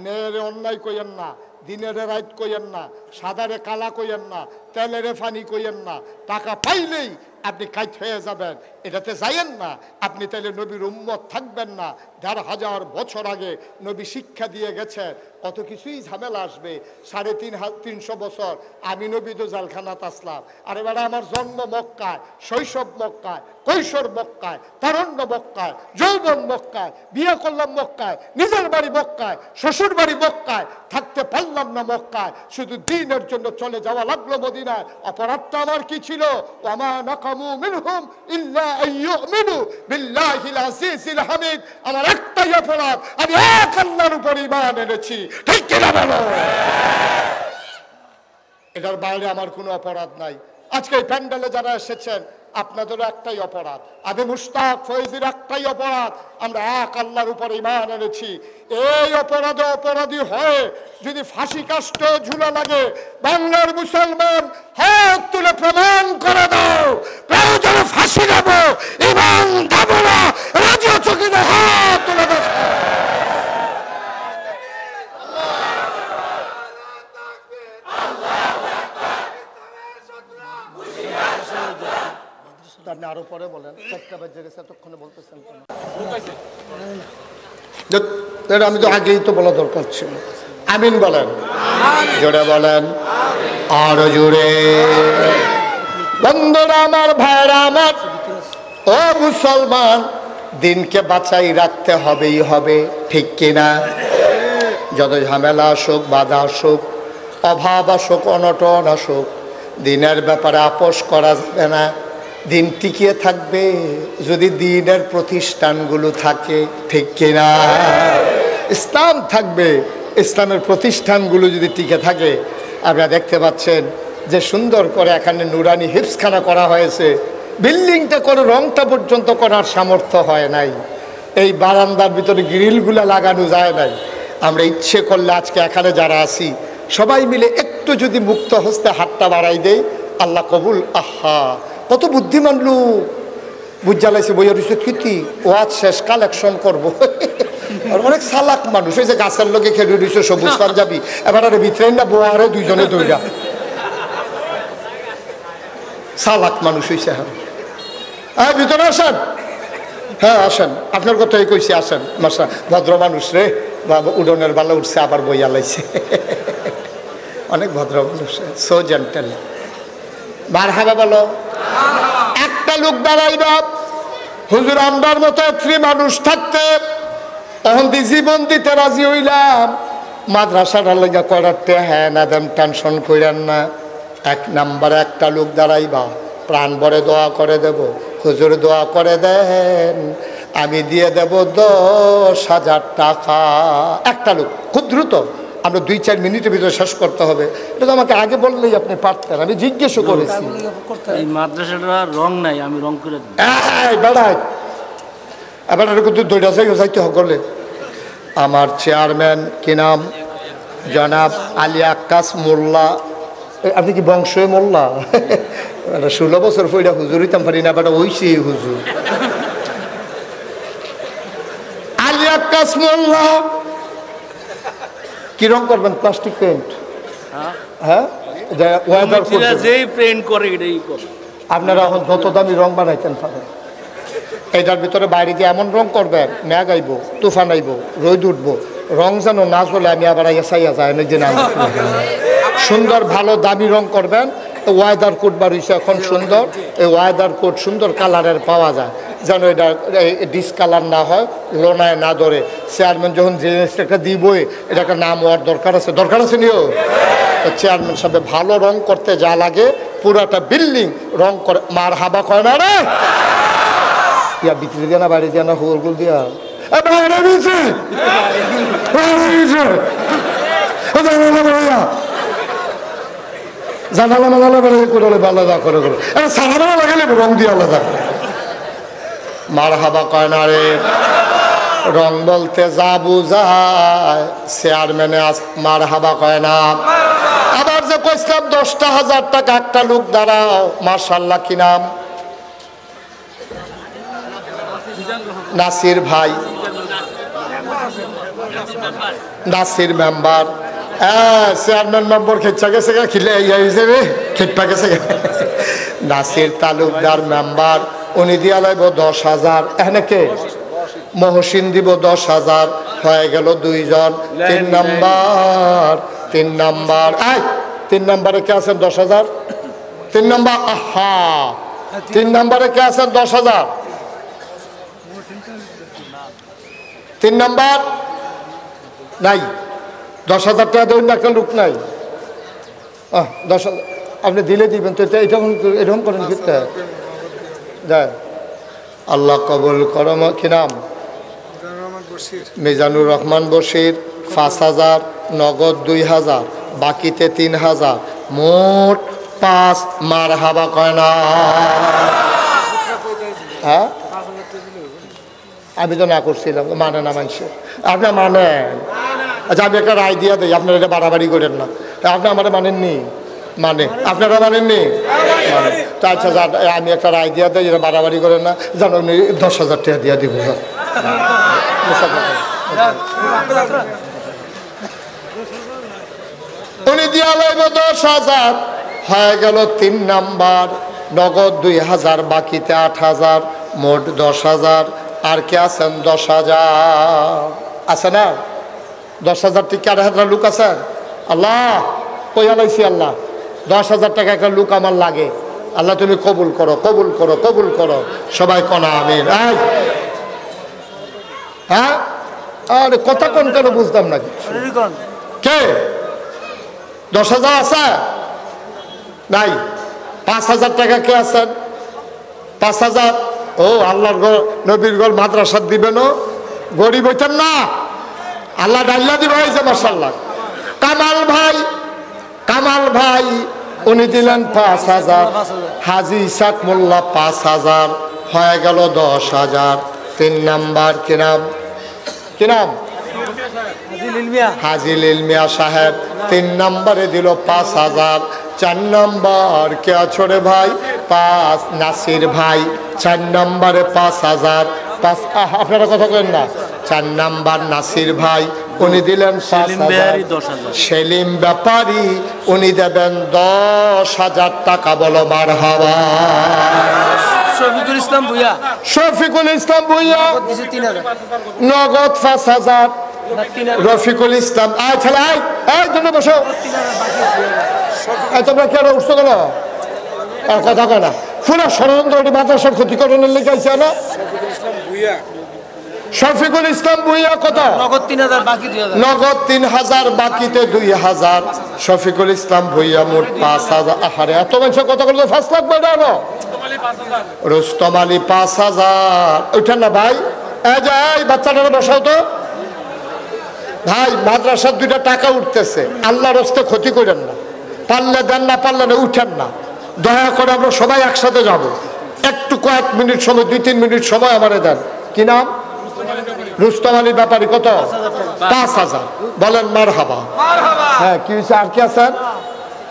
মেয়েরে অন্যায় কইয়েন না, দিনের রাত কইয়েন না, সাদারে কালা কইয়েন না, তেলেরে ফানি কইয়েন না। টাকা পাইলেই আপনি কাইত হয়ে যাবেন, এটাতে যাইয়েন না। আপনি তাইলে নবীর উম্মত থাকবেন না। ১,৫০০ বছর আগে নবী শিক্ষা দিয়ে গেছেন কত কিছুই ঝামেলা আসবে। ৩৫০ বছর আমি নবী তো জালখানাত আসলাম। আর এবারে আমার জন্ম মক্কায়, শৈশব মক্কায়, কৈশোর মক্কায়, তারুণ্য মক্কায়, যৌবন মক্কায়, বিয়ে করলাম মক্কায়, নিজের বাড়ি মক্কায়, শ্বশুর বাড়ি মক্কায়, থাকতে পারলাম না মক্কায়, শুধু দিনের জন্য চলে যাওয়া লাগলো মদিনায়। অপরাধটা আমার কি ছিল? ওয়ামা নাকামু মিনহুম ইল্লা আইয়ুমিনু বিল্লাহিল আজিজিল হামিদ। আমার একটাই অপরাধ, আমি এক আল্লাহর উপর ঈমান এনেছি, ঠিক কিনা বলো? এটার বাইরে আমার কোনো অপরাধ নাই। আজকে এই প্যান্ডেলে যারা এসেছেন আপনাদেরও একটাই অপরাধ, আমি মুশতাক ফয়েজির একটাই অপরাধ, আমরা এক আল্লাহর উপর ঈমান এনেছি। এই অপরাধে অপরাধী হয়ে যদি ফাঁসি কাষ্ট ঝুলা লাগে, বাংলার মুসলমান হাত তুলে প্রমাণ করে দাও, প্রয়োজনে ফাঁসি দেব, ঈমান দেব না, রাজি আছো কিনা? হাত তুলে দাও। আপনি আরো পরে বলেন, ৪টা বাজে গেছে, এতক্ষণে বলতেছেন কেন? আমি তো আগেই তো বলা দরকার ছিল। আমিন বলেন, জোরে বলেন, আরো জোরে। বন্ধুরা আমার, ভাইরা আমার, ও মুসলমান, দিনকে বাঁচাই রাখতে হবেই হবে, ঠিক কিনা? যত ঝামেলা আসুক, বাধা আসুক, অভাব আসুক, অনটন আসুক, দিনের ব্যাপারে আপোষ করা যাবে না। দিন টিকিয়ে থাকবে যদি দিনের প্রতিষ্ঠানগুলো থাকে, ঠিক কিনা? ইসলাম থাকবে, ইসলামের প্রতিষ্ঠানগুলো যদি টিকে থাকে। আপনারা দেখতে পাচ্ছেন যে সুন্দর করে এখানে নুরানি হিফজখানা করা হয়েছে। বিল্ডিংটা করে রংটা পর্যন্ত করার সামর্থ্য হয় নাই, এই বারান্দার ভিতরে গ্রিলগুলো লাগানো যায় নাই। আমরা ইচ্ছে করলে আজকে এখানে যারা আছি সবাই মিলে একটু যদি মুক্ত হস্তে হাতটা বাড়াই দেই, আল্লাহ কবুল। আহা, কত বুদ্ধিমান লোক, বুঝালাইছে বইয়ের কীর্তি, ওয়াজ শেষ কালেকশন করবো। অনেক চালাক মানুষ, ওই যে গাছের লোকে খেলে দিচ্ছে সবুজ পাঞ্জাবি, এবার আর ভিতরে না বোয়ারে দুইজনে দইরা চালাক মানুষ হয়েছে। হ্যাঁ, ভিতরে আসেন। হ্যাঁ আসেন, আপনার কথাই কইছি, আসেন। মাসা ভদ্র মানুষ রে, বাবা উডনের বালা উঠছে, আবার বইয়া লাইছে। অনেক ভদ্র মানুষ, সো জেন্টেল। মারহাবা বলো। একটা লোক দাঁড়াইবা, হুজুর আমরার মতো ফ্রি মানুষ থাকতে তখন জীবন দিতে রাজি হইলাম, মাদ্রাসাটার লেগে করাতে, হ্যাঁ না দেন, টেনশন করেন না। 1 নম্বরে একটা লোক দাঁড়াইবা, প্রাণ ভরে দোয়া করে দেব, হুজুর দোয়া করে দেন, আমি দিয়ে দেব 10,000 টাকা। একটা লোক, খুব দ্রুত, আমরা 2-4 মিনিটের ভিতরে শেষ করতে হবে। এটা তো আমাকে আগে বললেই আপনি পারতেন, আমি জিজ্ঞেসও করেছি। এই মাদ্রাসাটার রং নাই, আমি রং করে দিই। বেড়াই এবার কিন্তু 2টা জায়গায় যাইতে হলে। আমার চেয়ারম্যান কি নাম? জনাব আলী আক্কাস মোল্লা। আপনি কি বংশীয় মোল্লা? 16 বছর পইরা হুজুর হইতাম পারি না, বেটা ওইছি হুজুর। আলী আক্কাস মোল্লা কি রং করবেন? Plastic paint? হ্যাঁ, যেই পেইন্ট করে এটাই করে। আপনারা এখন যত দামি রং বানাইতেন পারেন, এটার ভিতরে বাইরে দিয়ে এমন রং করবেন, মেঘ আইব, তুফান আইব, রোদ উঠবো, রং যেন না চলে আমি আবার চাইয়া যায় না যে না। সুন্দর ভালো দামি রং করবেন। ওয়েদার কোট বার হয়েছে এখন সুন্দর, এই ওয়েদার কোট সুন্দর কালারের পাওয়া যায়, যেন এটা ডিসকালার না হয়, লোনায় না ধরে। চেয়ারম্যান যখন জিনিসটা দিবই, এটা একটা নাম হওয়ার দরকার আছে, দরকার আছে নিও। চেয়ারম্যান সাহেব ভালো রং করতে যা লাগে পুরাটা বিল্ডিং রং করে। মার হাবা কয় না রে, ইয়া ভিতরে দিয়া না বাইরে দিয়া না, হুগুল দিয়া জানালা মানালা বেড়ে করে আলাদা করে সারা লাগালে রং দিয়ে আলাদা করে। মারহাবা কয় না রে? রং বলতে যা বুঝায় চেয়ারম্যানে মারহাবা কয় না। আবার যে কইছিলাম 10,000 টাকা একটা লোক দাঁড়াও, মাশাআল্লাহ কি নাম? নাসির ভাই, নাসির মেম্বার। চেয়ারম্যান মেম্বার খেচ্ছা গেছে খিলে রে খেপা গেছে। নাসির তালুকদার মেম্বার, উনি দিয়া লাইব 10,000। এখানে কে? মহসিন দিব 10,000, হয়ে গেল 2 জন। 3 নাম্বার, 3 নাম্বার, 3 নাম্বারে কে আছেন? 10,000। 3 নাম্বার, আহা 3 নাম্বারে কে আছেন? 10,000। 3 নাম্বার নাই, 10,000 টাকা দেবেন না, একটা লোক নাই। 10,000 আপনি দিলে দিবেন তো, এরকম করেন কিতা দেয়। আল্লাহ কবুল করম। কি নাম? মিজানুর রহমান বশির। 5,000 নগদ, 2,000 বাকিতে 3,000, মোট 5। মারহাবা কয় না? হ্যাঁ আমি তো না করছিলাম, মানে না মানছে। আপনি মানেন? আচ্ছা আমি একটা রায় দিয়ে দিই, আপনারা এটা বাড়াবাড়ি করেন না। আপনি আমার মানেননি? মানে আপনারা মানেননি? তো আচ্ছা আমি একটা রায় দিয়ে দিই, এটা বাড়াবাড়ি করেন না। জানো 10,000 টাকা দিয়ে দিব। উনি দিয়া লাইব 10,000, হয়ে গেল 3 নাম্বার। নগদ 2,000 বাকিতে 8,000, মোট 10,000। আর কে আছেন? 10,000 আছে না? 10,000 ঠিক 4,000 লোক আছেন? আল্লাহ কইয়া লাইছি, আল্লাহ 10,000 টাকা একটা লোক আমার লাগে। আল্লাহ তুমি কবুল করো, কবুল করো, কবুল করো। সবাই কনা আমিন। হ্যাঁ আরে কথা কোন কেন বুঝতাম না। কে 10,000 আছে? নাই। 5,000 টাকা কে আছেন? 5,000। ও আল্লাহর ঘর, নবীর ঘর, মাদ্রাসা দিবেন। গরিব হইতেন না, আল্লাহ ডাল্লা দিবে হয়েছে। মাশাআল্লাহ। কামাল ভাই, কামাল ভাই উনি দিলেন 5,000। হাজি ইসাক মোল্লা 5,000, হয়ে গেল 10,000। 3 নাম্বার কি নাম? কি নাম? হাজি লিলমিয়া সাহেব 3 নাম্বারে দিল 5,000। 4 নাম্বার কে আছরে ভাই? 5 নাসির ভাই। 4 নাম্বারে 5,000। আপনারা কথা বলেন না। 4 নাম্বার নাসির ভাই, উনি দিলেন 5,000। সেলিম ব্যাপারী উনি দেবেন 10,000 টাকা। বলো মারহাবা। শফিকুল ইসলাম ভুইয়া, শফিকুল ইসলাম ভুইয়া নগদ 5,000। রফিকুল ইসলাম, আয় ছেলে আয়, এই তুমি বসো। তোমরা কেন উঠছো কেন? কথা কয় না। পুরো ষড়যন্ত্র মাদ্রাসার ক্ষতিকরণের লেগে আইছে না? শফিকুল ইসলাম ভুইয়া কত? নগদ 3,000 বাকি 2,000। নগদ 3,000 বাকিতে 2,000। শফিকুল ইসলাম ভুইয়া মোট 5,000। আহারে এত মানুষ কত করলে 5 লাখ বেড়ানো। রুস্তম আলী 5,000। ওইটা না ভাই, এই যে এই বাচ্চাটা বসাও তো ভাই। মাদ্রাসার 2টা টাকা উঠতেছে, আল্লাহর রাস্তে ক্ষতি করেন না। পারলে দেন, না পারলে না উঠেন না। দয়া করে আমরা সবাই একসাথে যাব। একটু কয়েক মিনিট সময়, 2-3 মিনিট সময় আমারে দেন। কি নাম? রুস্তম আলী ব্যাপারী। কত? 5,000। বলেন মারহাবা। হ্যাঁ কি হয়েছে? আর কি আছেন?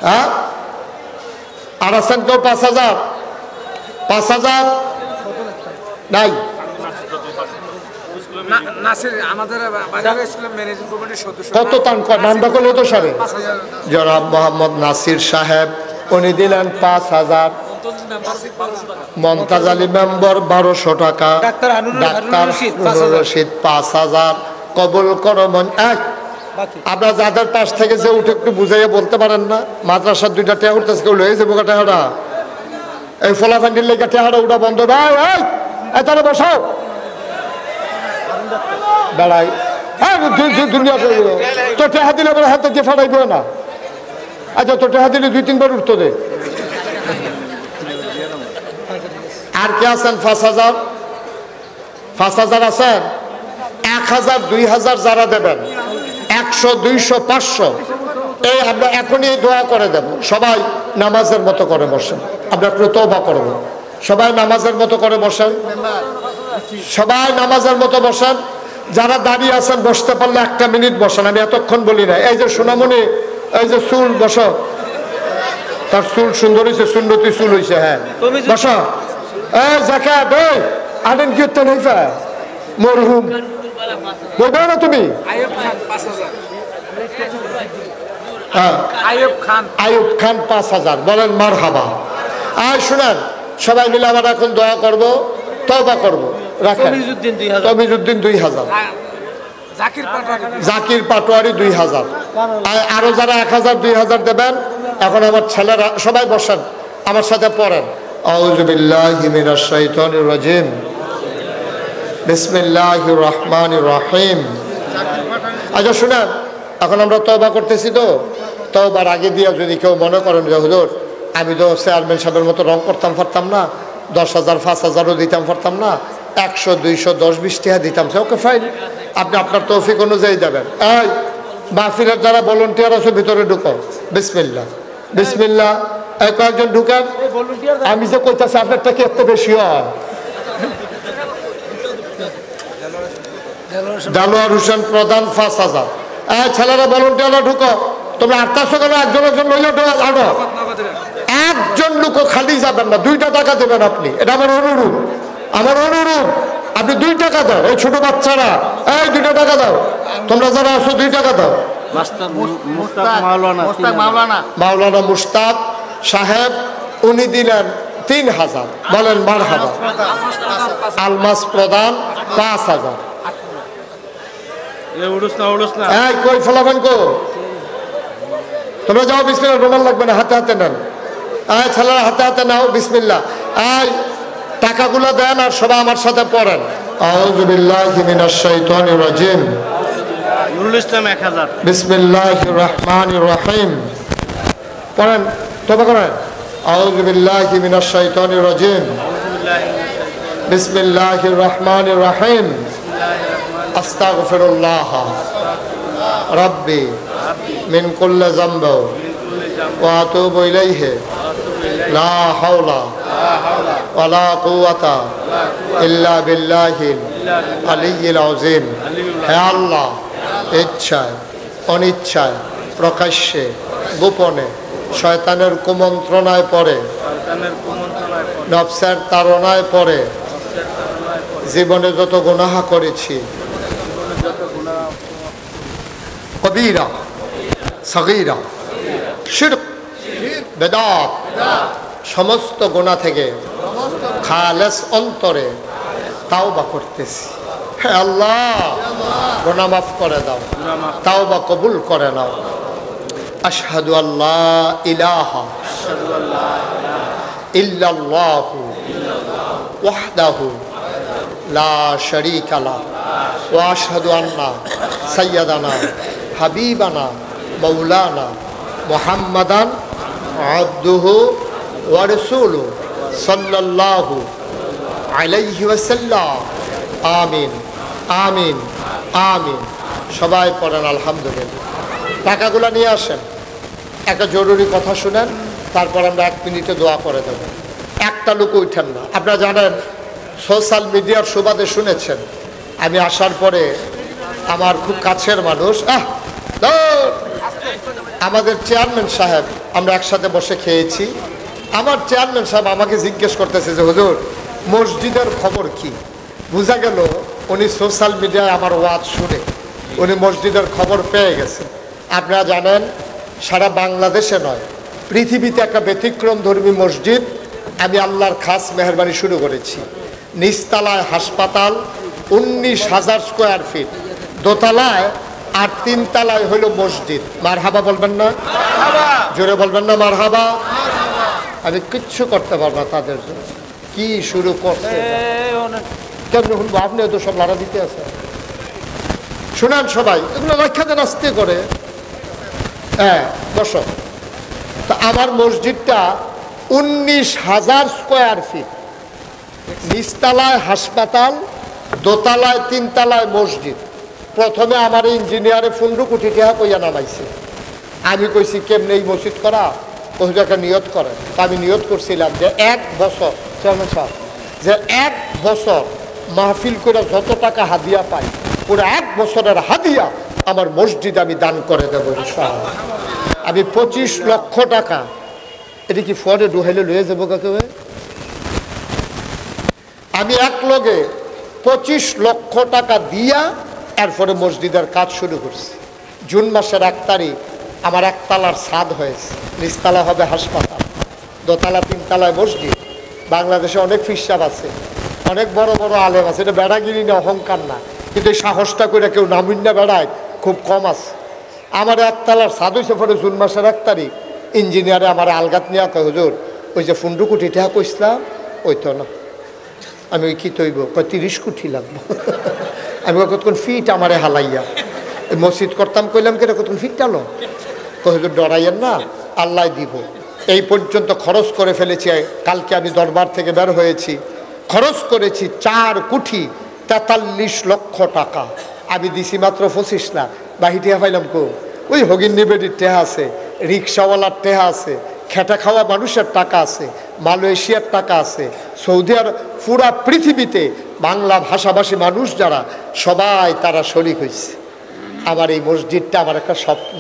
হ্যাঁ আর আছেন কেউ? 5,000। 5,000 নাই। কত তান নামটা করলে তো সারে? জনাব মোহাম্মদ নাসির সাহেব উনি দিলেন 5,000। মমতাজ আলী মেম্বার 1,200 টাকা। ডাক্তার রশিদ 5,000। কবুল করো মন। আপনারা যাদের পাশ থেকে যে উঠে একটু বুঝাইয়া বলতে পারেন না? মাদ্রাসার 2টা টেহা উঠতেছে, কেউ লয়েছে বোকা টেহাটা। এই ফোলাফান্ডির লেগে টেহাটা উঠা বন্ধ। ভাই তাহলে বসাও বেড়াই। হ্যাঁ দুনিয়া তো টেহা দিলে বলে হাতে দিয়ে ফাটাইব না। আচ্ছা তো টেহা দিলে 2-3 বার উঠতো দে। আর কে আছেন? 5,000। 5,000 আছেন? 1,000 2,000 যারা দেবেন, 100 200 500 এই আমরা এখনই দোয়া করে দেব। সবাই নামাজের মতো করে বসেন। আমরা একটু তওবা করব। সবাই নামাজের মতো করে বসেন। সবাই নামাজের মতো বসেন। যারা দাঁড়িয়ে আছেন বসতে পারলে 1 মিনিট বসেন, আমি এতক্ষণ বলি না। এই যে সোনামণি, এই যে চুল, বসো। তার চুল সুন্দর হয়েছে, সুন্নতি চুল হয়েছে। হ্যাঁ বসো। এই জাকাত, এই আনেন কীর্তন হইফা মরহুম বলবে না তুমি? হ্যাঁ, আইয়ুব খান 5000 বলেন মারহাবা। আর শুনেন, সবাই মিলে আবার এখন দোয়া করবো, তওবা করবো। রাখেন। তমিজউদ্দিন 2000, জাকির পাটোয়ারি 2000, আরো যারা 1000 2000 দেবেন। এখন আমার ছেলেরা সবাই বসেন, আমার সাথে পড়েন। আউযু বিল্লাহি মিনাশ শাইতানির রাজিম, বিসমিল্লাহির রহমানির রহিম। আচ্ছা শুনেন, এখন আমরা তওবা করতেছি তো, তওবার আগে দিয়ে যদি কেউ মনে করেন যে হুজুর আমি তো চেয়ারম্যান সাহেবের মতো রং করতাম পারতাম না, 10,000 5,000ও দিতাম পারতাম না, 100 200 10 20 টাকা দিতাম, ওকে ফাইন, আপনি আপনার তৌফিক অনুযায়ী দেবেন। এই মাহফিলের যারা ভলান্টিয়ার আছে ভিতরে ঢুকো। বিসমিল্লাহ বিসমিল্লাহ। এই কয়েকজন ঢুকেন। আমি যে কইতাছি আপনারটা কি এত বেশি হয়? দেলোয়ার হোসেন প্রধান 5000। এই ছেলেরা ভলান্টিয়াররা ঢুকো। তোমরা 8টা করে একজন একজন লইলে আনো। একজন লোকও খালি যাবেন না, 2 টাকা দেবেন আপনি। এটা আমার অনুরোধ, আমার অনুরোধ। আপনি 2 টাকা দাও। এই ছোট বাচ্চারা, এই 2 টাকা দাও। তোমরা যারা আছো 2 টাকা দাও। মাওলানা মুশতাক সাহেব, উনি দিলেন 3000, বলেন মারহাবা। আলমাস প্রধান 5000। এই কই ফলাবেন কো? তোমরা যাও, বিসমিল্লাহ। রোমান লাগবে না, হাতে হাতে নেন। এই ছেলেরা হাতে হাতে নাও, বিসমিল্লাহ। এই টাকাগুলো দেন আর সবাই আমার সাথে পড়েন। আউযু বিল্লাহি মিনাশ শাইতানির রাজিম, নুরুল ইসলাম 1000। বিসমিল্লাহির রহমানির রহিম। পড়েন, তওবা করেন। আউযু বিল্লাহি মিনাশ শাইতানির রাজিম, বিসমিল্লাহির রহমানির রহিম। আস্তাগফিরুল্লাহ রাব্বি মিন কুল্লি যামব ওয়া আতুবু ইলাইহি লা হাওলা ওয়ালা কুওয়াতা ইল্লা বিল্লাহিল আলিয়্যিল আযীম। হে আল্লাহ, ইচ্ছায় অনিচ্ছায় প্রকাশ্যে গোপনে শয়তানের কুমন্ত্রণায় পড়ে, নফসের তাড়নায় পড়ে জীবনে যত গুনাহ করেছি, কবীরা সগীরা শিরক বেদাত, সমস্ত গুনাহ থেকে খালেস অন্তরে তাওবা করতেছি। হে আল্লাহ, গুনাহ মাফ করে দাও, তাওবা কবুল করে নাও। আশহাদু আল্লা ইলাহা ইল্লাল্লাহু ওয়াহদাহু লা শারীকা লাহু ওয়া আশহাদু আন্না সাইয়্যিদানা হাবিবানা মাওলানা মুহাম্মাদান আবদুহু ওয়া রাসূলুহু সাল্লাল্লাহু আলাইহি ওয়াসাল্লাম। আমিন আমিন আমিন। সবাই পড়েন আলহামদুলিল্লাহ। টাকাগুলো নিয়ে আসেন। একটা জরুরি কথা শুনেন, তারপর আমরা 1 মিনিটে দোয়া করে দেব। একটা লোক উঠেন না। আপনারা জানেন, সোশ্যাল মিডিয়ার সুবাদে শুনেছেন, আমি আসার পরে আমার খুব কাছের মানুষ আমাদের চেয়ারম্যান সাহেব, আমরা একসাথে বসে খেয়েছি। আমার চেয়ারম্যান সাহেব আমাকে জিজ্ঞেস করতেছে যে হুজুর মসজিদের খবর কি? বোঝা গেল উনি সোশ্যাল মিডিয়ায় আমার ওয়াজ শুনে উনি মসজিদের খবর পেয়ে গেছে। আপনারা জানেন, সারা বাংলাদেশে নয়, পৃথিবীতে একটা ব্যতিক্রম ধর্মী মসজিদ আমি আল্লাহর খাস মেহরবানি শুরু করেছি। নিচতলায় হাসপাতাল, 19,000 স্কোয়ার ফিট, দোতলায়, আর 3 তলায় হলো মসজিদ। মারহাবা বলবেন না? জোরে বলবেন না মারহাবা? আমি কিচ্ছু করতে পারবো না তাদের জন্য। কি শুরু করছে কেমন শুনবো? আপনিও তো সব লড়া দিতে আছে। শুনান সবাই, এগুলো রক্ষা দেন আস্তে করে। হ্যাঁ বসো। তা আমার মসজিদটা 19,000 স্কোয়ার ফিট, নিচতলায় হাসপাতাল, দোতলায় 3 তলায় মসজিদ। প্রথমে আমার ইঞ্জিনিয়ারে 15 কোটি টাকা কইয়া নামাইছে। আমি কইছি কেমনে এই মসজিদ করা? কইছে একটা নিয়ত করেন। আমি নিয়ত করছিলাম যে 1 বছর, চেয়ারম্যান সাহেব, যে 1 বছর মাহফিল করে যত টাকা হাদিয়া পাই পুরো 1 বছরের হাদিয়া আমার মসজিদে আমি দান করে দেবো ইনশাআল্লাহ। আমি 25 লক্ষ টাকা, এটা কি ফরে ডুহাইলে লয়ে যাবো কাকে? আমি এক লগে 25 লক্ষ টাকা দিয়া এরপরে মসজিদের কাজ শুরু করছি। জুন মাসের 1 তারিখ আমার 1 তলার ছাদ হয়েছে, নিচতলা হবে হাসপাতাল, দোতলা 3 তলায় মসজিদ। বাংলাদেশে অনেক ফিসাব আছে, অনেক বড় বড় আলেম আছে, এটা বেড়াগিরি না, অহংকার না, কিন্তু এই সাহসটা করে কেউ নামিন না বেড়ায় খুব কম আছে। আমার 1 তলার ছাদ হয়েছে পরে জুন মাসের 1 তারিখ। ইঞ্জিনিয়ারে আমার আলগাত নিয়ে কয় হুজুর ওই যে ফুন্ডুকুটি টেহা কইসলাম ওই তো না। আমি ওই কি তৈব কয় 30 কোটি লাগবো। আমি কতক্ষণ ফিট আমারে হালাইয়া মসজিদ করতাম, কইলাম কেন কতক্ষণ ফিট টালো, কয় হুজুর ডরাইয়েন না, আল্লাহ দিব। এই পর্যন্ত খরচ করে ফেলেছি। কালকে আমি দরবার থেকে বের হয়েছি, খরচ করেছি 4 কোটি 43 লক্ষ টাকা। আমি দিছি মাত্র 25 লাখ। বাহি টেহা পাইলাম কো? ওই হগিন নিবেদির টেহা আছে, রিক্সাওয়ালার টেহা আছে, খেটে খাওয়া মানুষের টাকা আছে, মালয়েশিয়ার টাকা আছে, সৌদি আরব, পুরা পৃথিবীতে বাংলা ভাষাভাষী মানুষ যারা সবাই তারা শরিক হয়েছে। আমার এই মসজিদটা আমার একটা স্বপ্ন।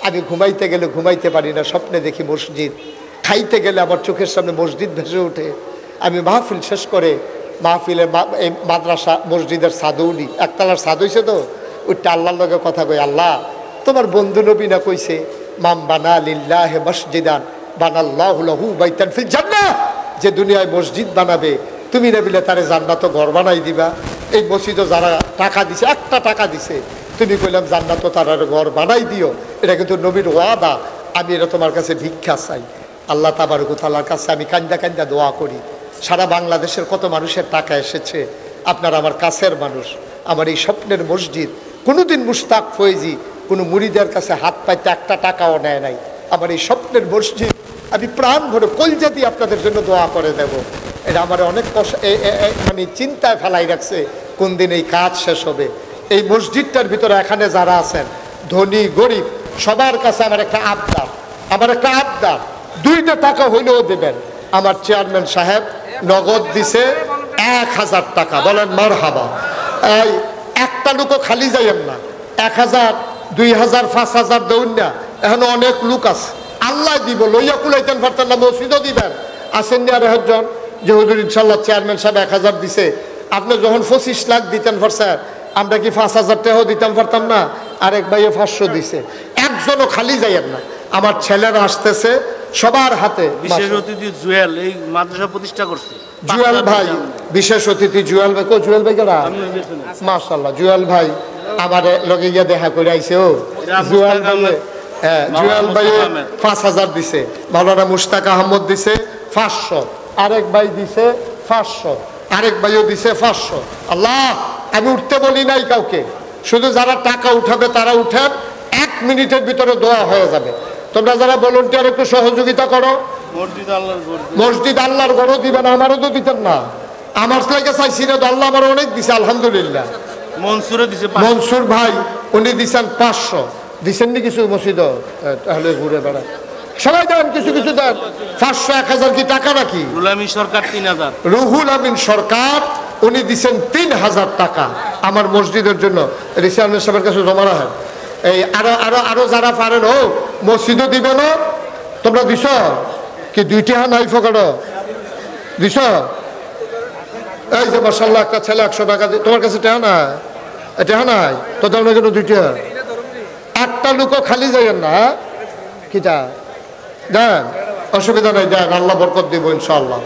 আমি ঘুমাইতে গেলে ঘুমাইতে পারি না, স্বপ্নে দেখি মসজিদ। খাইতে গেলে আমার চোখের সামনে মসজিদ ভেসে ওঠে। আমি মাহফিল শেষ করে মাহফিলের এই মাদ্রাসা মসজিদের সাদৌলি 1 তলার সাদ হয়েছে তো, ওইটা আল্লাহর লগে কথা কই, আল্লাহ তোমার বন্ধু নবী না কইছে মাম বানা লিল্লাহি মসজিদান বানাল্লাহু লাহু বাইতান ফিল জান্নাহ, যে দুনিয়ায় মসজিদ বানাবে তুমি না বিলে তারে জান্নাত ঘর বানাই দিবা। এই মসজিদও যারা টাকা দিছে, 1টা টাকা দিছে, তুমি কইলাম জান্নাত তার ঘর বানাই দিও, এটা কিন্তু নবীর ওয়াদা। আমি এটা তোমার কাছে ভিক্ষা চাই। আল্লাহ তাবারক ওয়া তাআলার কাছে আমি কান্দা কান্দা দোয়া করি। সারা বাংলাদেশের কত মানুষের টাকা এসেছে, আপনারা আমার কাছের মানুষ। আমার এই স্বপ্নের মসজিদ কোনোদিন মুশতাক ফয়েজি কোনো মুরিদের কাছে হাত পাইতে 1টা টাকাও নেয় নাই। আমার এই স্বপ্নের মসজিদ আমি প্রাণ ভরে কলজা দিয়ে আপনাদের জন্য দোয়া করে দেব। এটা আমার অনেক মানে চিন্তায় ফেলাই রাখছে কোন দিন এই কাজ শেষ হবে। এই মসজিদটার ভিতরে এখানে যারা আছেন ধনী গরিব সবার কাছে আমার একটা আবদার, 2টা টাকা হইলেও দেবেন। আমার চেয়ারম্যান সাহেব নগদ দিছে 1000 টাকা, বলেন মারহাবা। এই একটা লোকও খালি যাইয়েন না, 1000 2000 5000 দেউন না, এখন অনেক লোক আছে, আল্লাহ দিব। লইয়া কুলাইতেন পারতেন না, মসজিদও দিবেন। আসেন না আর একজন যে হুজুর ইনশাল্লাহ চেয়ারম্যান সাহেব 1000 দিছে, আপনি যখন 25 লাখ দিতেন পারছেন, আমরা কি 5000 টাকাও দিতাম পারতাম না? আরেক ভাইয়ে 500 দিছে। একজনও খালি যাইয়েন না। আমার ছেলেরা আসতেছে সবার হাতে। বিশেষ অতিথি জুয়েল এই মাদ্রাসা প্রতিষ্ঠা করছে, জুয়েল ভাই, বিশেষ অতিথি জুয়েল ভাই। কো জুয়েল ভাই কেনা? মাশাআল্লাহ, জুয়েল ভাই আমার লগে গিয়া দেখা করে আইছে। ও জুয়েল ভাই, হ্যাঁ জুয়েল ভাই 5000 দিছে। মাওলানা মুশতাক আহমদ দিছে 500, আরেক ভাই দিছে 500, আরেক ভাইও দিছে 500। আল্লাহ, আমি উঠতে বলি নাই কাউকে, শুধু যারা টাকা উঠাবে তারা উঠেন। 1 মিনিটের ভিতরে দোয়া হয়ে যাবে। তোমরা যারা ভলান্টিয়ার একটু সহযোগিতা করো। মসজিদ আল্লাহর ঘরও দিবেন, আমারও তো দিতেন না। আমার লাগে চাইছি না তো, আল্লাহ আমার অনেক দিছে আলহামদুলিল্লাহ। মনসুর ভাই উনি দিছেন 500, দিছেন নি কিছু মসজিদ? তাহলে ঘুরে বেড়ায় সবাই দেন, কিছু কিছু দেন। 500 1000 কি টাকা নাকি? রুহুল আমিন সরকার উনি দিছেন 3000 টাকা আমার মসজিদের জন্য। রিসার্ভ সাহেবের কাছে জমা রাখেন। এই আরো যারা পারেন ও মসজিদও দিবেন। তোমরা দিছ কি? 2টা নাই ফকড় দিছ? এই যে মাশাআল্লাহ একটা ছেলে 100 টাকা, তোমার কাছে টেহা নাই? টেহা নাই তো তোমরা কেন 2টা? একটা লোকও খালি যাইয়েন না। কিটা দেন, অসুবিধা নাই, দেন, আল্লাহ বরকত দিব ইনশাআল্লাহ।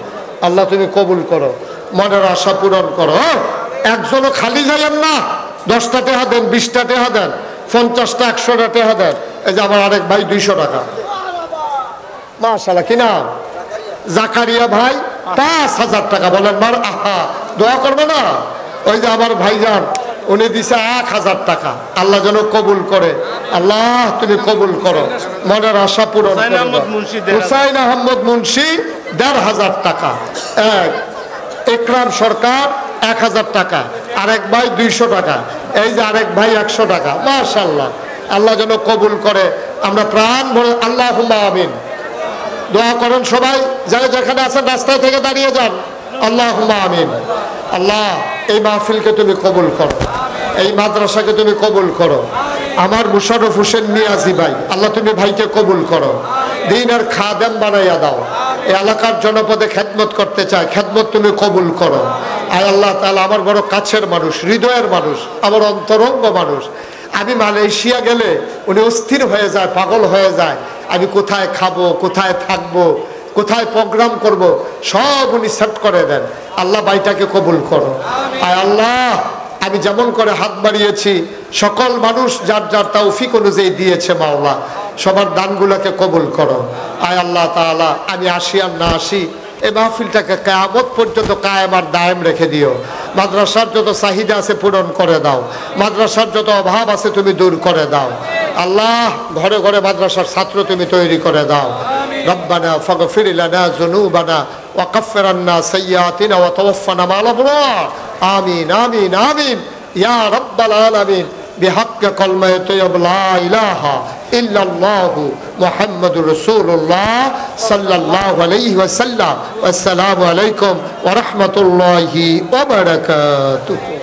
আল্লাহ তুমি কবুল করো, মনের আশা পূরণ করো। একজনও খালি যাইয়েন না। 10টা টেহা দেন, 20টা টেহা দেন, 50টা 100টা টেহা দেন। এই যে আমার আরেক ভাই 200 টাকা। মাশাআল্লাহ, কি নাম? জাকারিয়া ভাই 5000 টাকা। বলেন মার আহা, দোয়া করবে না? ওই যে আমার ভাইজান উনি দিছে 1000 টাকা। আল্লাহ যেন কবুল করে। আল্লাহ তুমি কবুল করো, মনের আশা পূরণ করো। হুসাইন আহমদ মুন্সি 1500 টাকা। একরাম সরকার 1000 টাকা। আরেক ভাই 200 টাকা। এই যে আরেক ভাই 100 টাকা। মাশাআল্লাহ, আল্লাহ যেন কবুল করে। আমরা প্রাণ ভরে আল্লাহুম্মা আমিন দোয়া করেন। সবাই যারা যেখানে আছেন রাস্তায় থেকে দাঁড়িয়ে যান, আল্লাহুম্মা আমিন। আল্লাহ এই মাহফিলকে তুমি কবুল করো, এই মাদ্রাসাকে তুমি কবুল করো। আমার মুশাররফ হোসেন নিয়াজি ভাই, আল্লাহ তুমি ভাইকে কবুল করো, দ্বীনের খাদেম বানাইয়া দাও। এই এলাকার জনপদে খেদমত করতে চায়, খেদমত তুমি কবুল করো। আয় আল্লাহ তাআলা আমার বড় কাছের মানুষ, হৃদয়ের মানুষ, আমার অন্তরঙ্গ মানুষ। আমি মালয়েশিয়া গেলে উনি অস্থির হয়ে যায়, পাগল হয়ে যায়। আমি কোথায় খাবো, কোথায় থাকবো, কোথায় প্রোগ্রাম করব, সব উনি সেট করে দেন। আল্লাহ ভাইটাকে কবুল করো। আয় আল্লাহ আমি যেমন করে হাত বাড়িয়েছি, সকল মানুষ যার যার তৌফিক অনুযায়ী দিয়েছে মাওলা, সবার দানগুলোকে কবুল করো। আয় আল্লাহ তাআলা আমি আসি আর না আসি, এই মাহফিলটাকে কিয়ামত পর্যন্ত কায়েম আর দায়েম রেখে দিও। মাদ্রাসার যত চাহিদা আছে পূরণ করে দাও, মাদ্রাসার যত অভাব আছে তুমি দূর করে দাও। আল্লাহ ঘরে ঘরে মাদ্রাসার ছাত্র তুমি তৈরি করে দাও। রব্বানা ফাগফির লানা যুনুবানা ওয়া কাফফির আন্না সাইয়্যাতিনা ওয়া তাওফানা মা'আল আবরার। আমিন আমিন আমিন ইয়া রাব্বাল আলামিন। বিহাক্কি কালিমায়ে তাইয়্যিবা লা ইলাহা ইল্লাল্লাহু মুহাম্মাদুর রাসূলুল্লাহ সাল্লাল্লাহু আলাইহি ওয়াসাল্লাম। আসসালামু আলাইকুম ওয়া রাহমাতুল্লাহি ওয়া বারাকাতুহু।